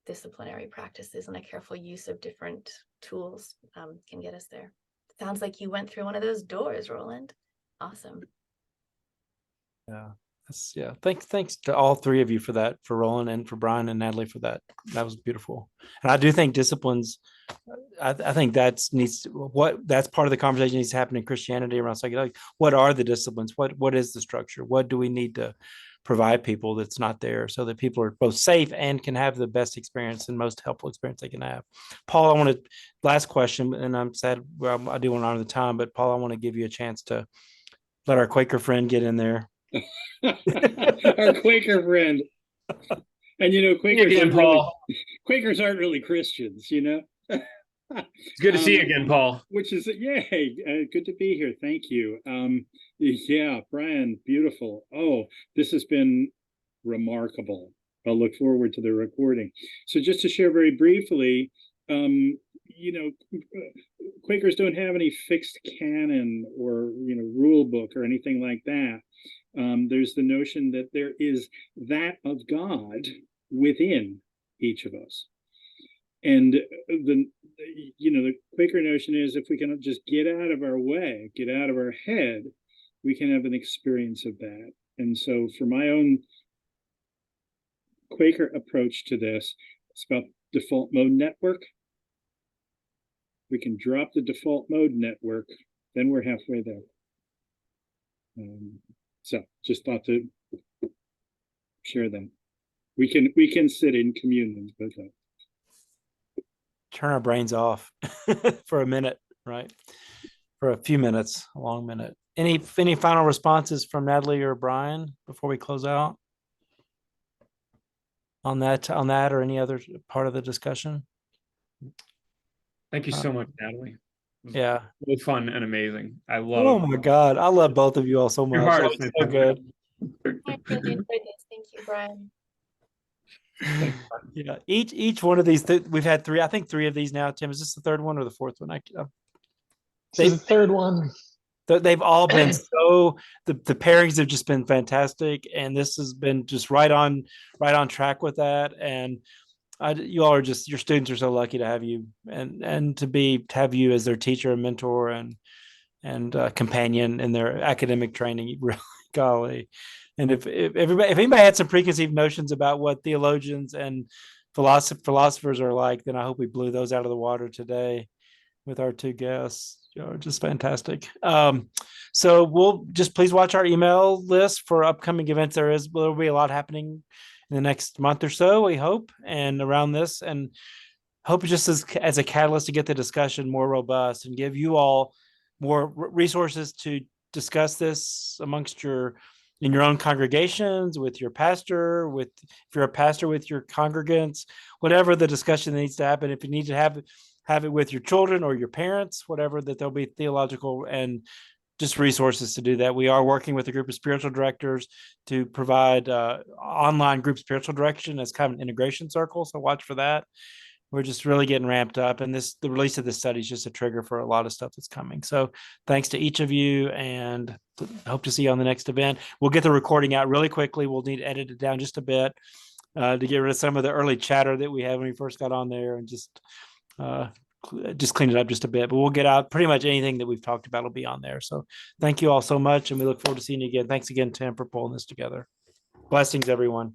disciplinary practices and a careful use of different tools can get us there. Sounds like you went through one of those doors, Roland. Awesome. Yeah. Yeah. Thanks to all three of you for that, for Roland and for Bryan and Natalie for that. That was beautiful. And I do think disciplines, I think that's part of the conversation needs to happen in Christianity around psychedelics. What are the disciplines? What is the structure? What do we need to provide people that's not there so that people are both safe and can have the best experience and most helpful experience they can have? Paul, last question, and I'm sad, well, I do want to honor the time, but Paul, I want to give you a chance to let our Quaker friend get in there. Our Quaker friend. And Quakers aren't really Christians, It's good to see you again, Paul. Which is, good to be here. Thank you. Yeah, Bryan, beautiful. Oh, this has been remarkable. I'll look forward to the recording. So just to share very briefly, Quakers don't have any fixed canon or, rule book or anything like that. There's the notion that there is that of God within each of us. And the Quaker notion is if we can just get out of our way, get out of our head, we can have an experience of that. And so for my own Quaker approach to this, it's about default mode network. We can drop the default mode network, then we're halfway there. So just thought to share that. We can sit in communion with that. Turn our brains off for a minute, right? For a few minutes, a long minute. Any final responses from Natalie or Bryan before we close out on that or any other part of the discussion? Thank you so much, Natalie. Yeah, Really fun and amazing. I love. Oh my God, I love both of you all so much. Your heart is so good. I really enjoyed this. Thank you, Bryan. Yeah, each one of these we've had three. I think three of these now. Tim, is this the third one or the fourth one? This is the third one. They've all been the pairings have just been fantastic, and this has been just right on track with that. And you all are just, your students are so lucky to have you and to have you as their teacher and mentor and companion in their academic training. Really, golly. And if anybody had some preconceived notions about what theologians and philosophers are like, then I hope we blew those out of the water today with our two guests. Just fantastic. So we'll just please watch our email list for upcoming events. There'll be a lot happening in the next month or so, we hope, and around this, and hope just as a catalyst to get the discussion more robust and give you all more resources to discuss this in your own congregations, with your pastor, if you're a pastor, with your congregants, whatever the discussion needs to happen. If you need to have it with your children or your parents, whatever, that there'll be theological and just resources to do that. We are working with a group of spiritual directors to provide online group spiritual direction as kind of an integration circle. So watch for that. We're just really getting ramped up, and the release of this study is just a trigger for a lot of stuff that's coming. So thanks to each of you, and hope to see you on the next event. We'll get the recording out really quickly. We'll need to edit it down just a bit to get rid of some of the early chatter that we had when we first got on there, and just clean it up just a bit. But we'll get out pretty much anything that we've talked about will be on there. So thank you all so much, and we look forward to seeing you again. Thanks again, Tim, for pulling this together. Blessings, everyone.